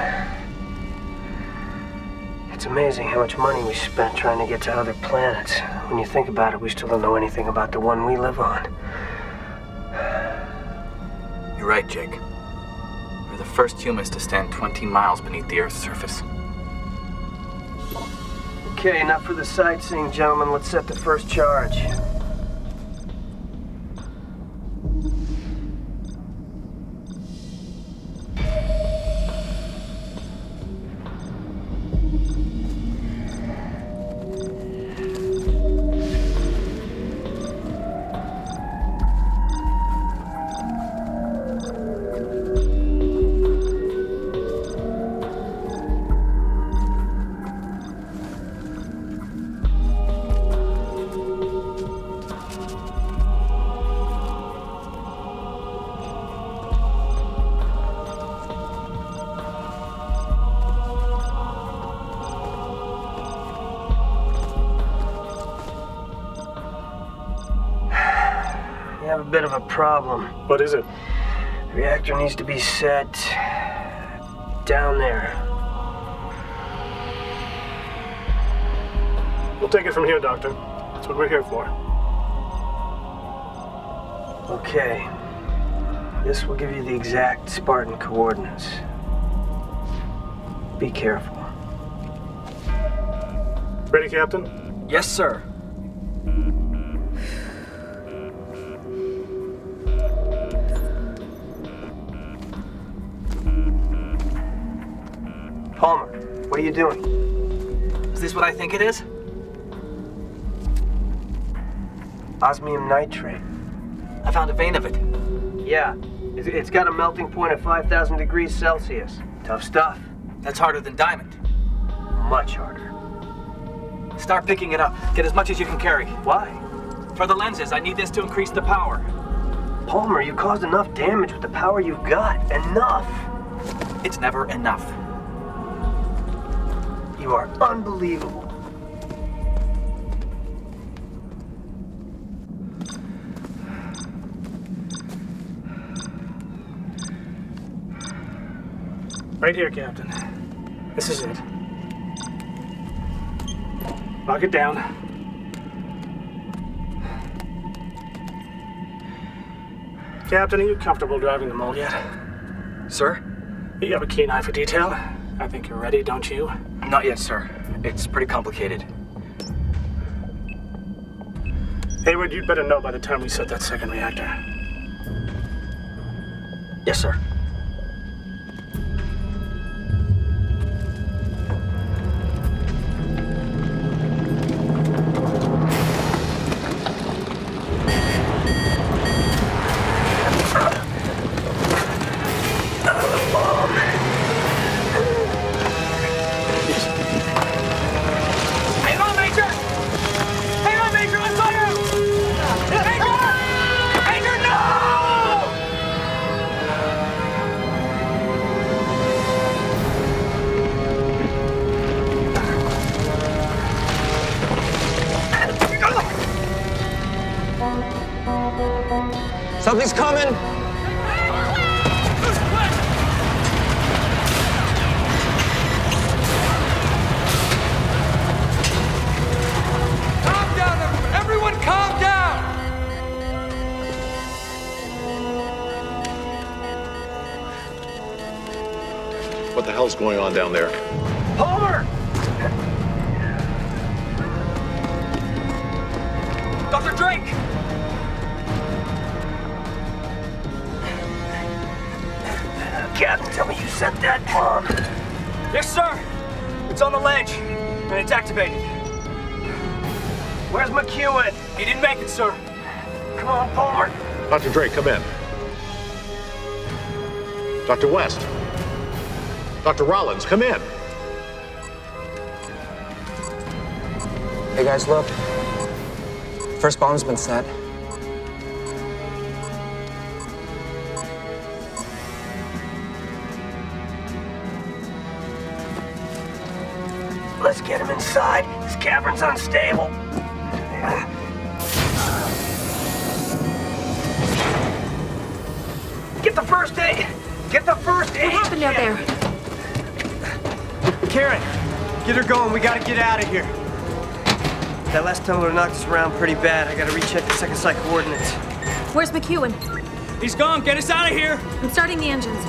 It's amazing how much money we spent trying to get to other planets. When you think about it, we still don't know anything about the one we live on. You're right, Jake. We're the first humans to stand 20 miles beneath the Earth's surface. Okay, enough for the sightseeing, gentlemen. Let's set the first charge. We have a bit of a problem. What is it? The reactor needs to be set down there. We'll take it from here, Doctor. That's what we're here for. Okay. This will give you the exact Spartan coordinates. Be careful. Ready, Captain? Yes, sir. Palmer, what are you doing? Is this what I think it is? Osmium nitrate. I found a vein of it. Yeah, it's got a melting point of 5,000 degrees Celsius. Tough stuff. That's harder than diamond. Much harder. Start picking it up. Get as much as you can carry. Why? For the lenses, I need this to increase the power. Palmer, you caused enough damage with the power you've got. Enough! It's never enough. You are unbelievable. Right here, Captain. This is it. Lock it down. Captain, are you comfortable driving the mole yet? Sir? You have a keen eye for detail. I think you're ready, don't you? Not yet, sir. It's pretty complicated. Hayward, you'd better know by the time we set that second reactor. Yes, sir. Something's coming! Calm down, everyone calm down! What the hell's going on down there? Palmer! Dr. Drake! Captain, tell me you sent that bomb. Yes, sir! It's on the ledge, and it's activated. Where's McEwen? He didn't make it, sir. Come on, Palmer. Dr. Drake, come in. Dr. West. Dr. Rollins, come in. Hey guys, look. First bomb's been set. Let's get him inside. This cavern's unstable. Get the first aid. Get the first aid! What happened out there? Karen, get her going. We gotta get out of here. That last tumbler knocked us around pretty bad. I gotta recheck the second site coordinates. Where's McEwen? He's gone. Get us out of here. I'm starting the engines.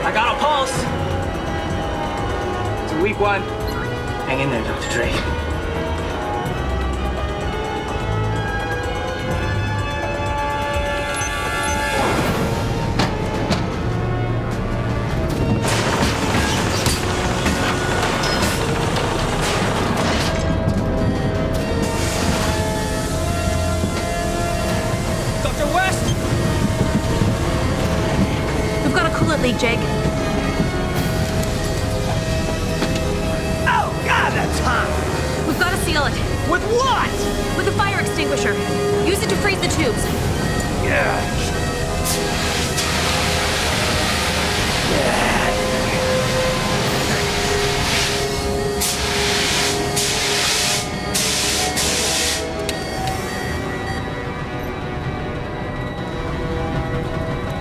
I got a pulse. It's a weak one. Hang in there, Dr. Drake. Dr. West! We've got a coolant leak, Jake. Oh, God, that's hot! We've got to seal it. With what? With a fire extinguisher. Use it to freeze the tubes. Yeah.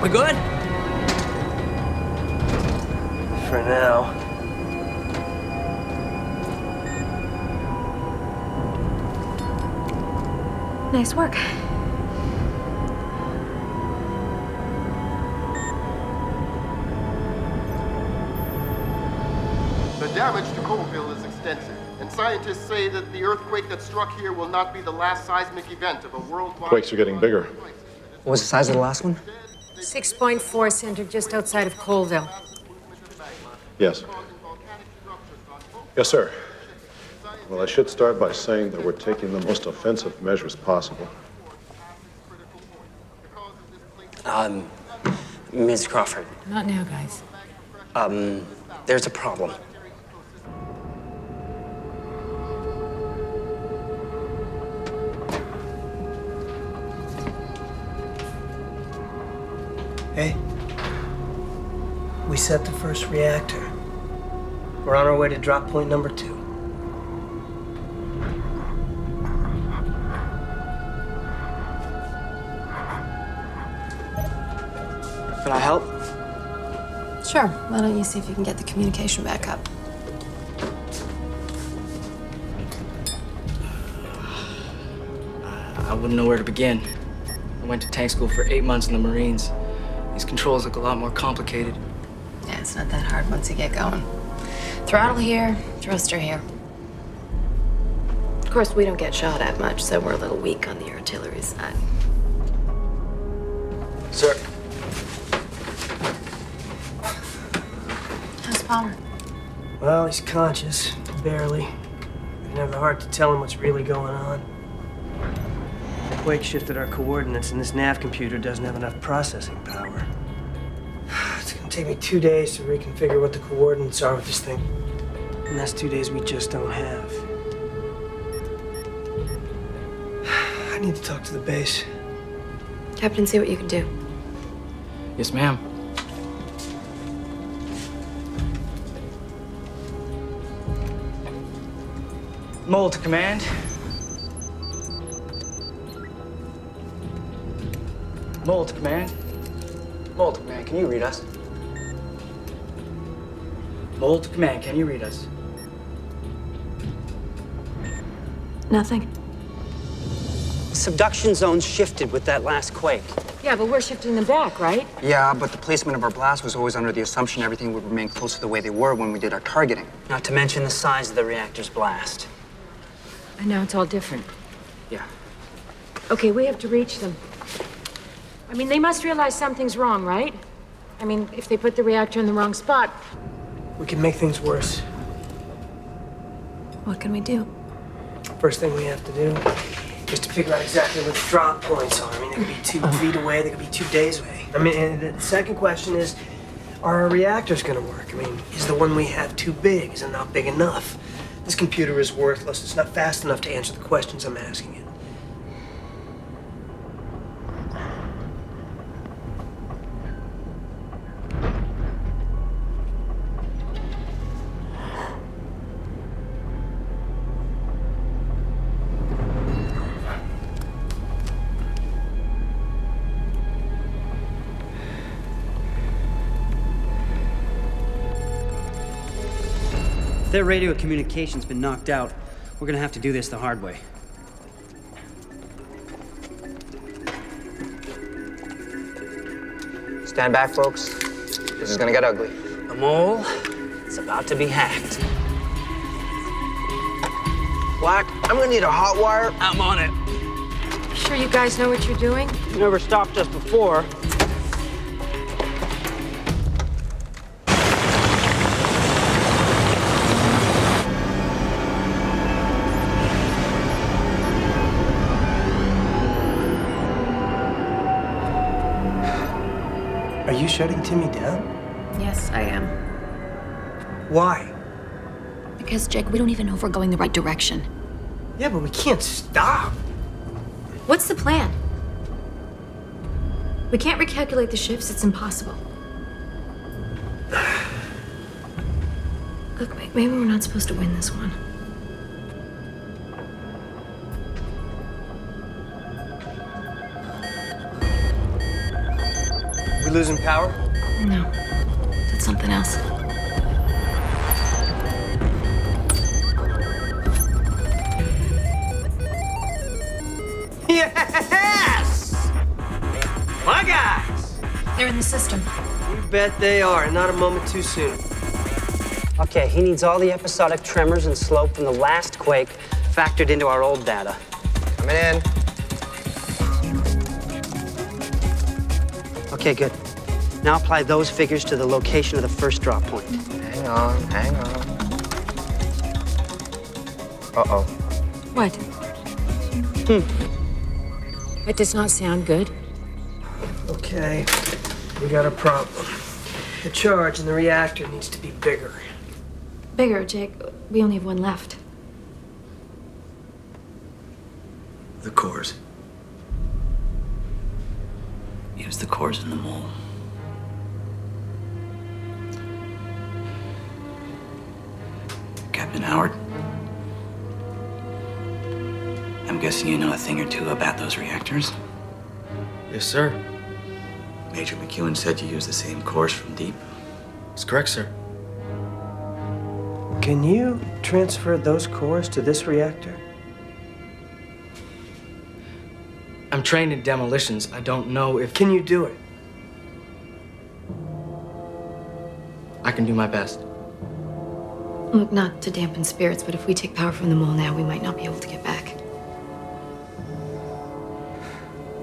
We good? For now. Nice work. The damage to Colville is extensive, and scientists say that the earthquake that struck here will not be the last seismic event of a worldwide... Quakes are getting bigger. What was the size of the last one? 6.4 centered just outside of Colville. Yes. Yes, sir. Well, I should start by saying that we're taking the most offensive measures possible. Ms. Crawford, Not now, guys. there's a problem. Hey, we set the first reactor. We're on our way to drop point number 2. Can I help? Sure. Why don't you see if you can get the communication back up? I wouldn't know where to begin. I went to tank school for 8 months in the Marines. These controls look a lot more complicated. Yeah, it's not that hard once you get going. Throttle here, thruster here. Of course, we don't get shot at much, so we're a little weak on the artillery side. Sir. How's Palmer? Well, he's conscious, barely. I didn't have the heart to tell him what's really going on. The quake shifted our coordinates, and this nav computer doesn't have enough processing power. It's gonna take me 2 days to reconfigure what the coordinates are with this thing. And that's 2 days we just don't have. I need to talk to the base. Captain, see what you can do. Yes, ma'am. Mole to command. Mole to command. Mole to command, can you read us? Mole to command, can you read us? Nothing. Subduction zones shifted with that last quake. Yeah, but we're shifting them back, right? Yeah, but the placement of our blast was always under the assumption everything would remain close to the way they were when we did our targeting. Not to mention the size of the reactor's blast. And now it's all different. Yeah. Okay, we have to reach them. I mean, they must realize something's wrong, right? I mean, if they put the reactor in the wrong spot. We can make things worse. What can we do? First thing we have to do is to figure out exactly where the drop points are. I mean, they could be 2 feet away, they could be 2 days away. I mean, and the second question is, Are our reactors gonna work? I mean, is the one we have too big? Is it not big enough? This computer is worthless. It's not fast enough to answer the questions I'm asking it. If their radio communication's been knocked out, we're gonna have to do this the hard way. Stand back, folks. This is gonna get ugly. The mole is about to be hacked. Black, I'm gonna need a hot wire. I'm on it. Sure you guys know what you're doing? You never stopped us before. Are you shutting Timmy down? Yes, I am. Why? Because, Jake, we don't even know if we're going the right direction. Yeah, but we can't stop. What's the plan? We can't recalculate the shifts. It's impossible. Look, maybe we're not supposed to win this one. We losing power? No. That's something else. Yes! My guys! They're in the system. You bet they are, and not a moment too soon. Okay, he needs all the episodic tremors and slope from the last quake factored into our old data. Coming in. Okay, good. Now apply those figures to the location of the first drop point. Hang on, hang on. Uh-oh. What? It does not sound good. Okay, we got a problem. The charge in the reactor needs to be bigger. Bigger, Jake. We only have one left. The cores. Use the cores in the mole. Captain Howard, I'm guessing you know a thing or two about those reactors? Yes, sir. Major McEwen said you use the same cores from Deep. That's correct, sir. Can you transfer those cores to this reactor? I'm trained in demolitions. I don't know if... Can you do it? I can do my best. Look, not to dampen spirits, but if we take power from the mole now, we might not be able to get back.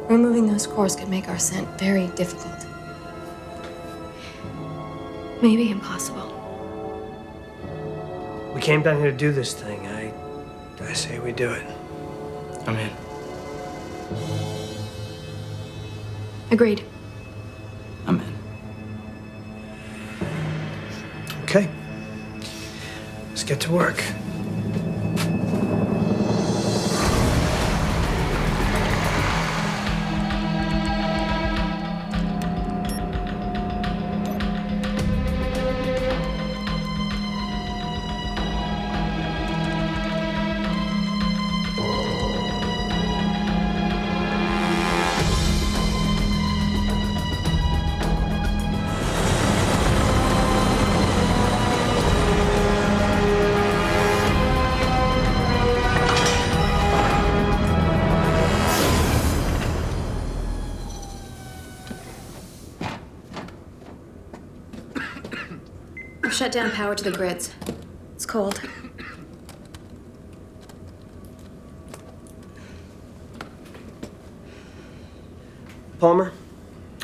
Removing those cores could make our ascent very difficult. Maybe impossible. We came down here to do this thing. I say we do it. I'm in. Agreed. I'm in. Okay. Let's get to work. Shut down power to the grids. It's cold. Palmer,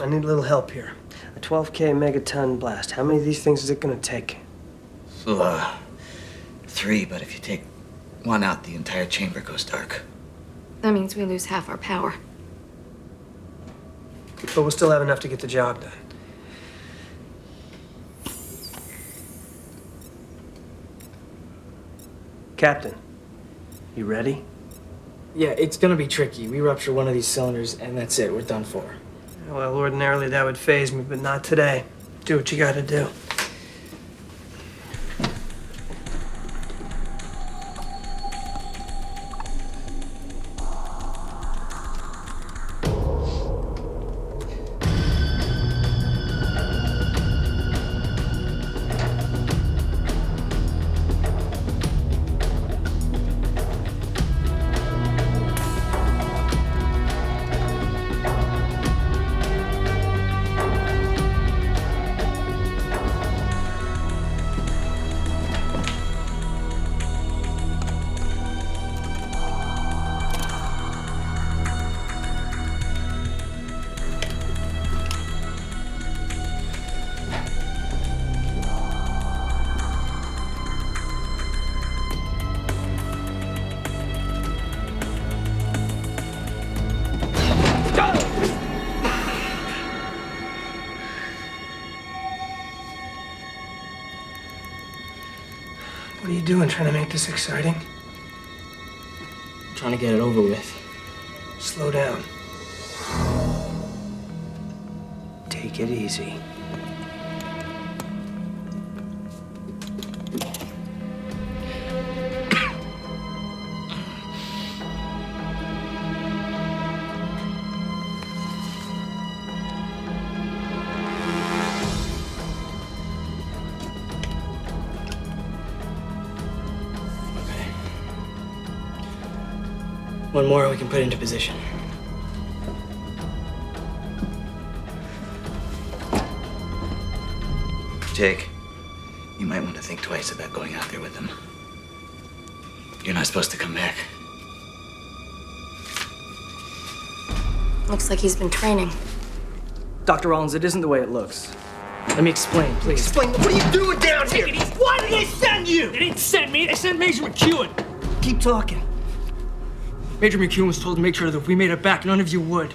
I need a little help here. A 12K megaton blast. How many of these things is it gonna take? So, 3, but if you take one out, the entire chamber goes dark. That means we lose half our power. But we'll still have enough to get the job done. Captain, you ready? Yeah, it's gonna be tricky. We rupture one of these cylinders, and that's it. We're done for. Well, ordinarily that would faze me, but not today. Do what you gotta do. What are you doing, trying to make this exciting? I'm trying to get it over with. Slow down. Take it easy. One more, we can put it into position. Jake, you might want to think twice about going out there with them. You're not supposed to come back. Looks like he's been training. Dr. Rollins, it isn't the way it looks. Let me explain, please. Explain. What are you doing down here? Why did they send you? They didn't send me. They sent Major McEwen. Keep talking. Major McEwen was told to make sure that if we made it back, none of you would.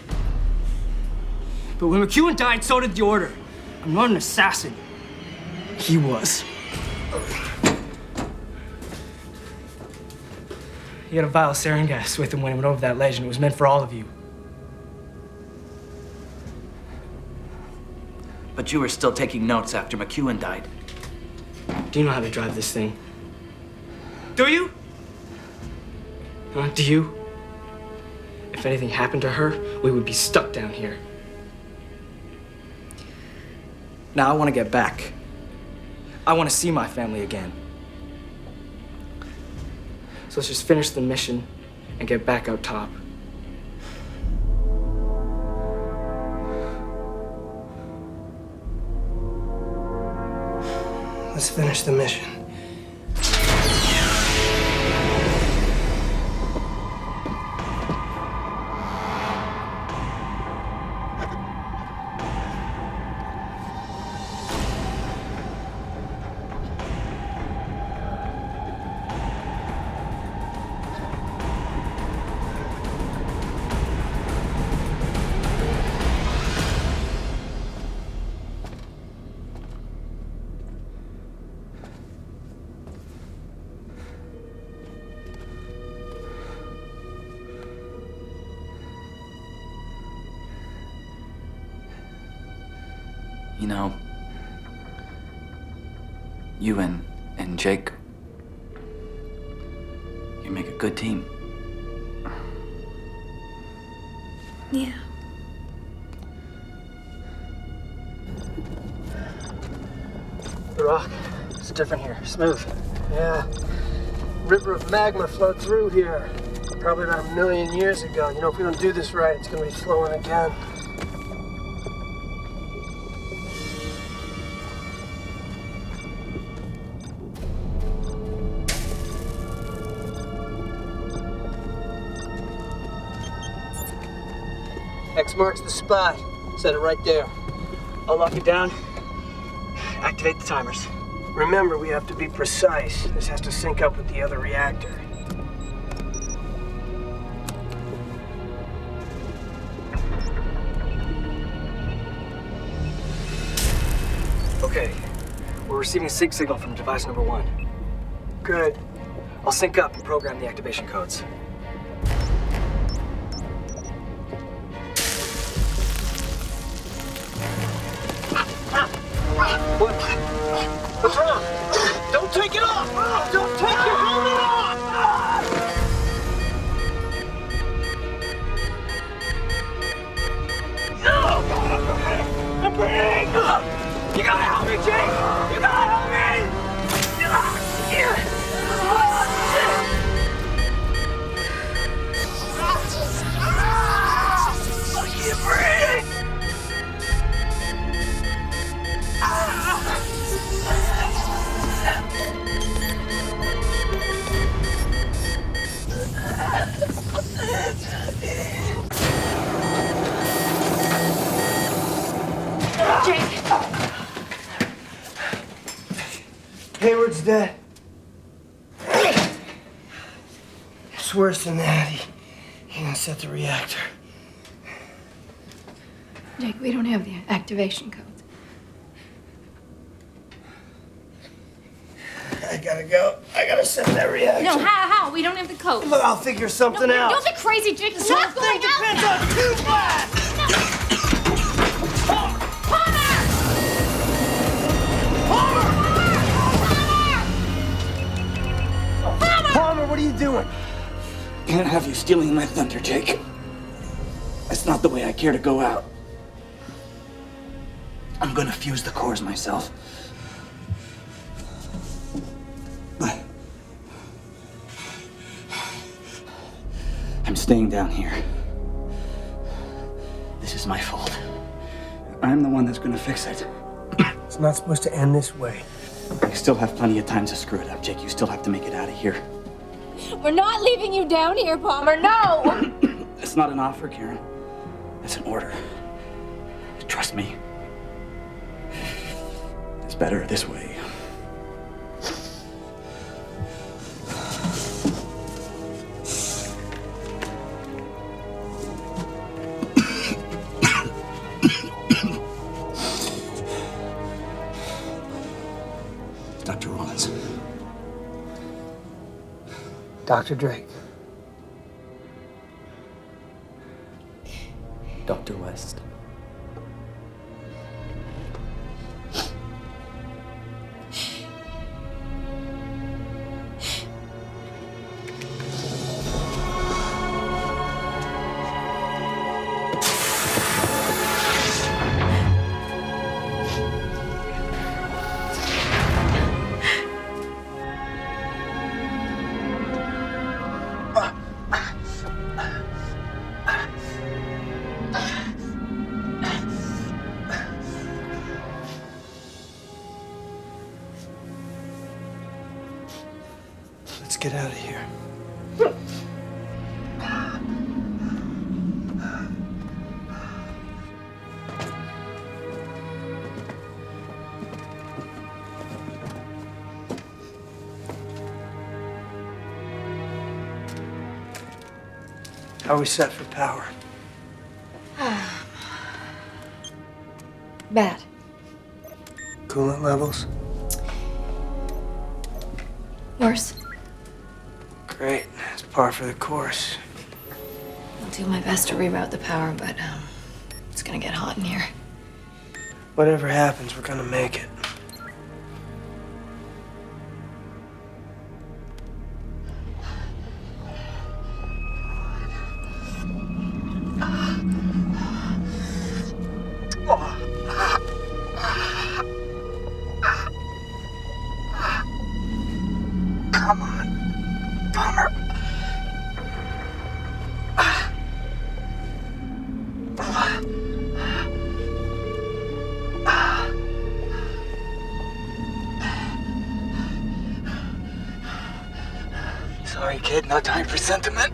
But when McEwen died, so did the Order. I'm not an assassin. He was. He had a vial of sarin gas with him when he went over that ledge, and it was meant for all of you. But you were still taking notes after McEwen died. Do you know how to drive this thing? Do you? Huh? Do you? If anything happened to her, we would be stuck down here. Now I want to get back. I want to see my family again. So let's just finish the mission and get back out top. Let's finish the mission. You know, you and Jake, you make a good team. Yeah. The rock, it's different here, smooth. Yeah. River of magma flowed through here. Probably about 1 million years ago. You know, if we don't do this right, it's gonna be flowing again. X marks the spot. Set it right there. I'll lock it down. Activate the timers. Remember, we have to be precise. This has to sync up with the other reactor. Okay. We're receiving a sync signal from device number 1. Good. I'll sync up and program the activation codes. What's wrong? Don't take it off! Don't take your helmet off! I'm burning! You gotta help me, Jake! You gotta help me! I can't breathe! Jake! Hayward's dead. It's worse than that. He didn't set the reactor. Jake, we don't have the activation codes. I gotta go. I gotta set that reactor. No, how? We don't have the codes. Look, I'll figure something out. Don't be crazy, Jake. It's This whole not thing going out depends now. on two blasts! Palmer, what are you doing? Can't have you stealing my thunder, Jake. That's not the way I care to go out. I'm gonna fuse the cores myself. But I'm staying down here. This is my fault. I'm the one that's gonna fix it. It's not supposed to end this way. You still have plenty of time to screw it up, Jake. You still have to make it out of here. We're not leaving you down here, Palmer. No! It's not an offer, Karen. It's an order. Trust me. It's better this way. Dr. Rollins. Dr. Drake. Dr. West. Let's get out of here. How are we set for power? Bad. Coolant levels? Worse. Great. It's par for the course. I'll do my best to reroute the power, but it's gonna get hot in here. Whatever happens, we're gonna make it. Come on, Palmer. Sorry, kid, no time for sentiment.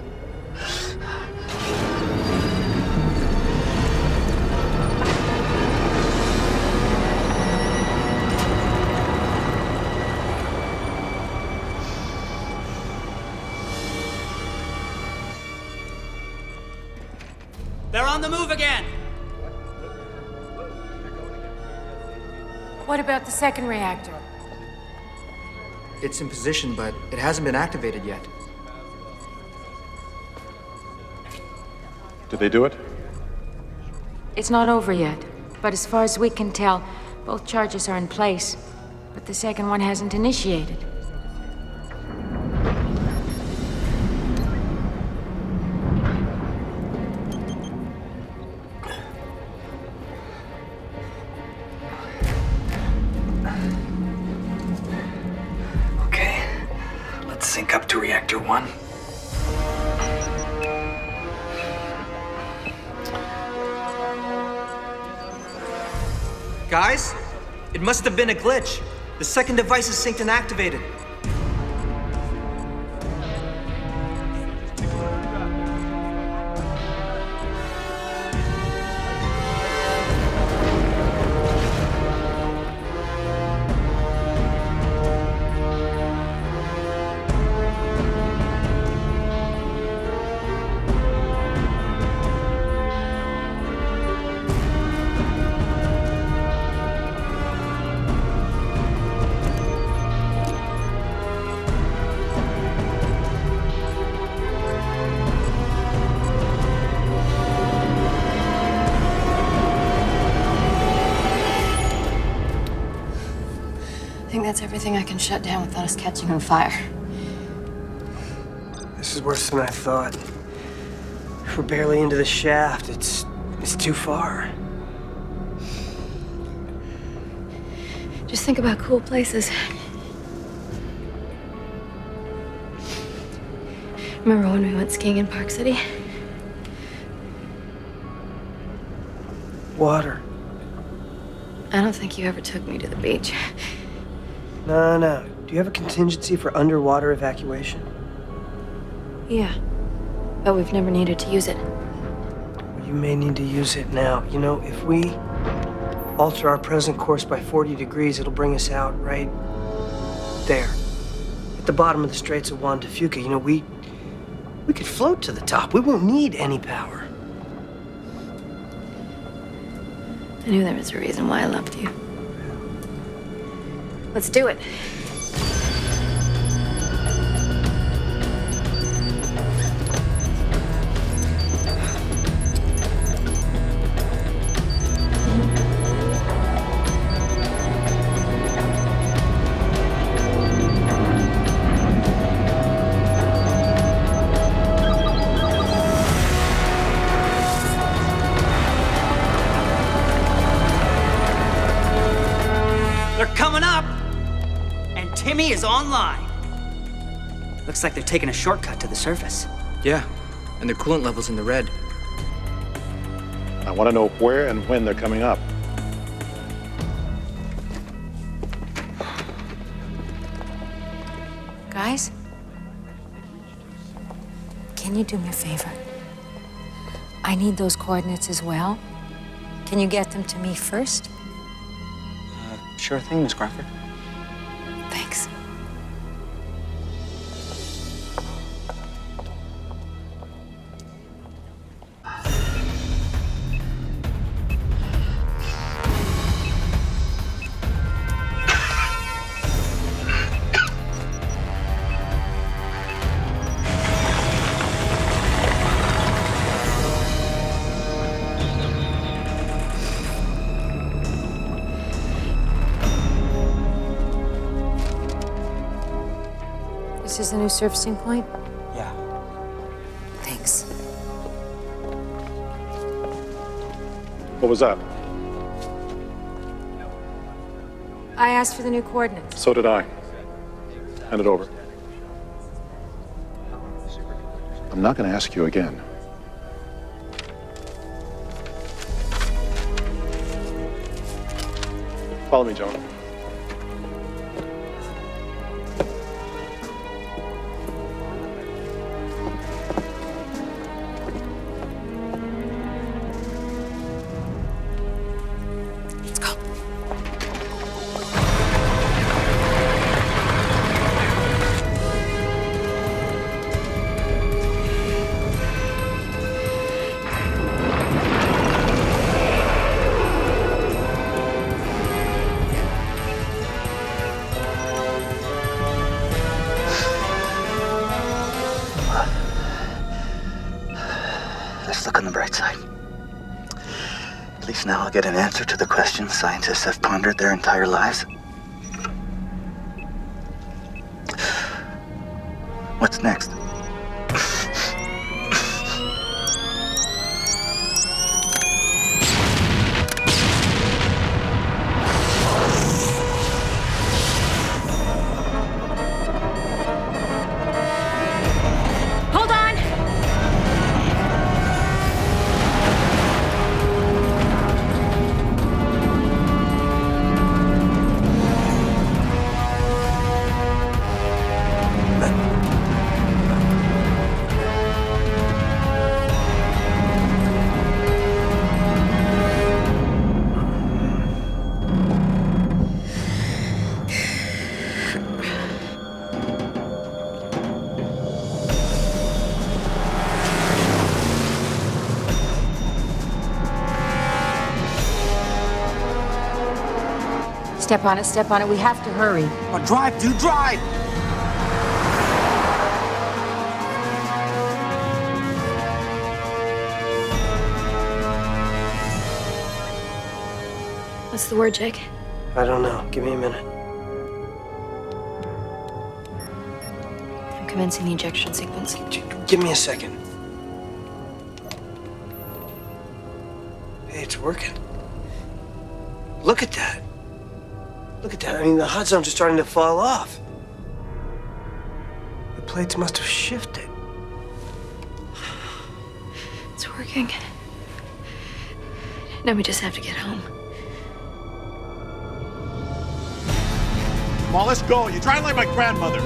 They're on the move again! What about the second reactor? it's in position, but it hasn't been activated yet. Did they do it? It's not over yet, but as far as we can tell, both charges are in place, but the second one hasn't initiated. Okay, let's sync up to Reactor 1. Guys, it must have been a glitch. The second device is synced and activated. I think that's everything I can shut down without us catching on fire. This is worse than I thought. We're barely into the shaft. It's too far. Just think about cool places. Remember when we went skiing in Park City? Water. I don't think you ever took me to the beach. No. Do you have a contingency for underwater evacuation? Yeah, but we've never needed to use it. You may need to use it now. You know, if we alter our present course by 40 degrees, it'll bring us out right there. At the bottom of the Straits of Juan de Fuca. You know, we could float to the top. We won't need any power. I knew there was a reason why I loved you. Let's do it. They're coming up! And Timmy is online. Looks like they're taking a shortcut to the surface. Yeah, and their coolant level's in the red. I want to know where and when they're coming up. Guys? Can you do me a favor? I need those coordinates as well. Can you get them to me first? Sure thing, Miss Crawford. Thanks. This is the new surfacing point? Yeah. Thanks. What was that? I asked for the new coordinates. So did I. Hand it over. I'm not going to ask you again. Follow me, Jonah. Perhaps now I'll get an answer to the questions scientists have pondered their entire lives. What's next? Hold on! Step on it, step on it. We have to hurry. Oh, drive, dude, drive! What's the word, Jake? I don't know. Give me a minute. I'm commencing the injection sequence. Give me a second. Hey, it's working. Look at that. Look at that. I mean, the hot zones are starting to fall off. The plates must have shifted. It's working. Now we just have to get home. Come on, let's go. You're trying like my grandmother.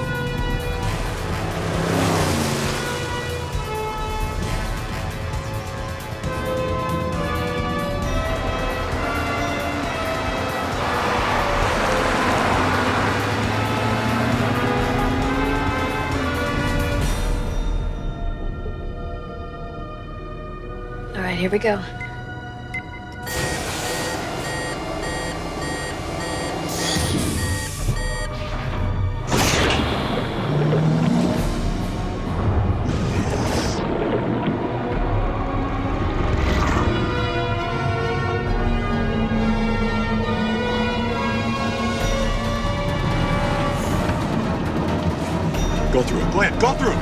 All right, here we go. Go through it. Glenn, go through it.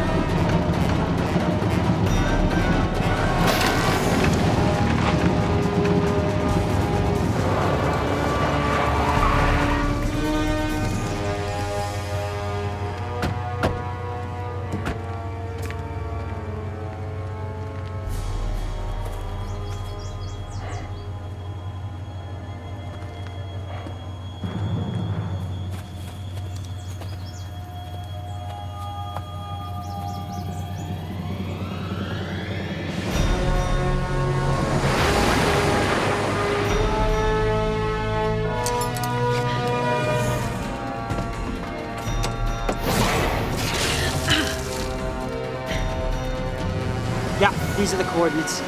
Yeah, these are the coordinates.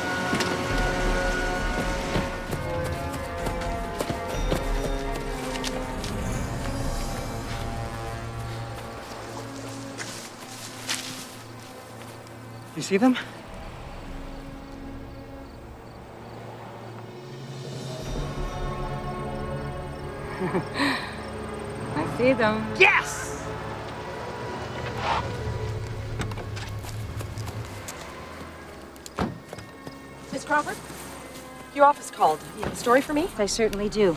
You see them? I see them. Yes! Miss Crawford? Your office called. You have a story for me? I certainly do.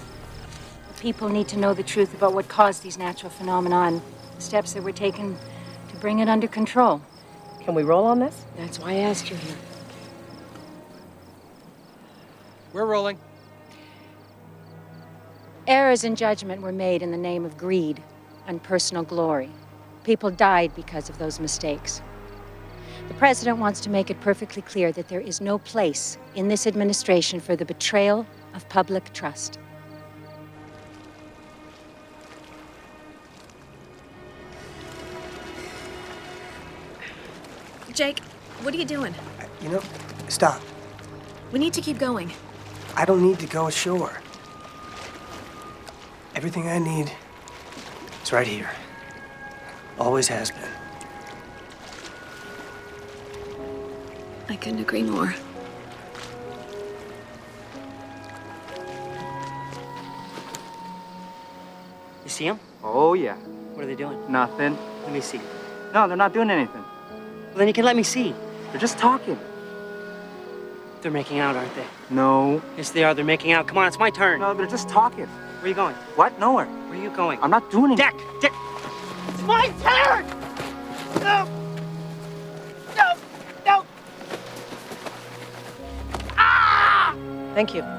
The people need to know the truth about what caused these natural phenomena and the steps that were taken to bring it under control. Can we roll on this? That's why I asked you here. We're rolling. Errors in judgment were made in the name of greed and personal glory. People died because of those mistakes. The president wants to make it perfectly clear that there is no place in this administration for the betrayal of public trust. Jake, what are you doing? You know, stop. We need to keep going. I don't need to go ashore. Everything I need is right here. Always has been. I couldn't agree more. see them? Oh, yeah. What are they doing? Nothing. Let me see. No, they're not doing anything. Well, then you can let me see. They're just talking. They're making out, aren't they? No. Yes, they are. They're making out. Come on, it's my turn. No, they're just talking. Where are you going? What? Nowhere. Where are you going? I'm not doing anything. Dick! It's my turn! No! No! No! Thank you.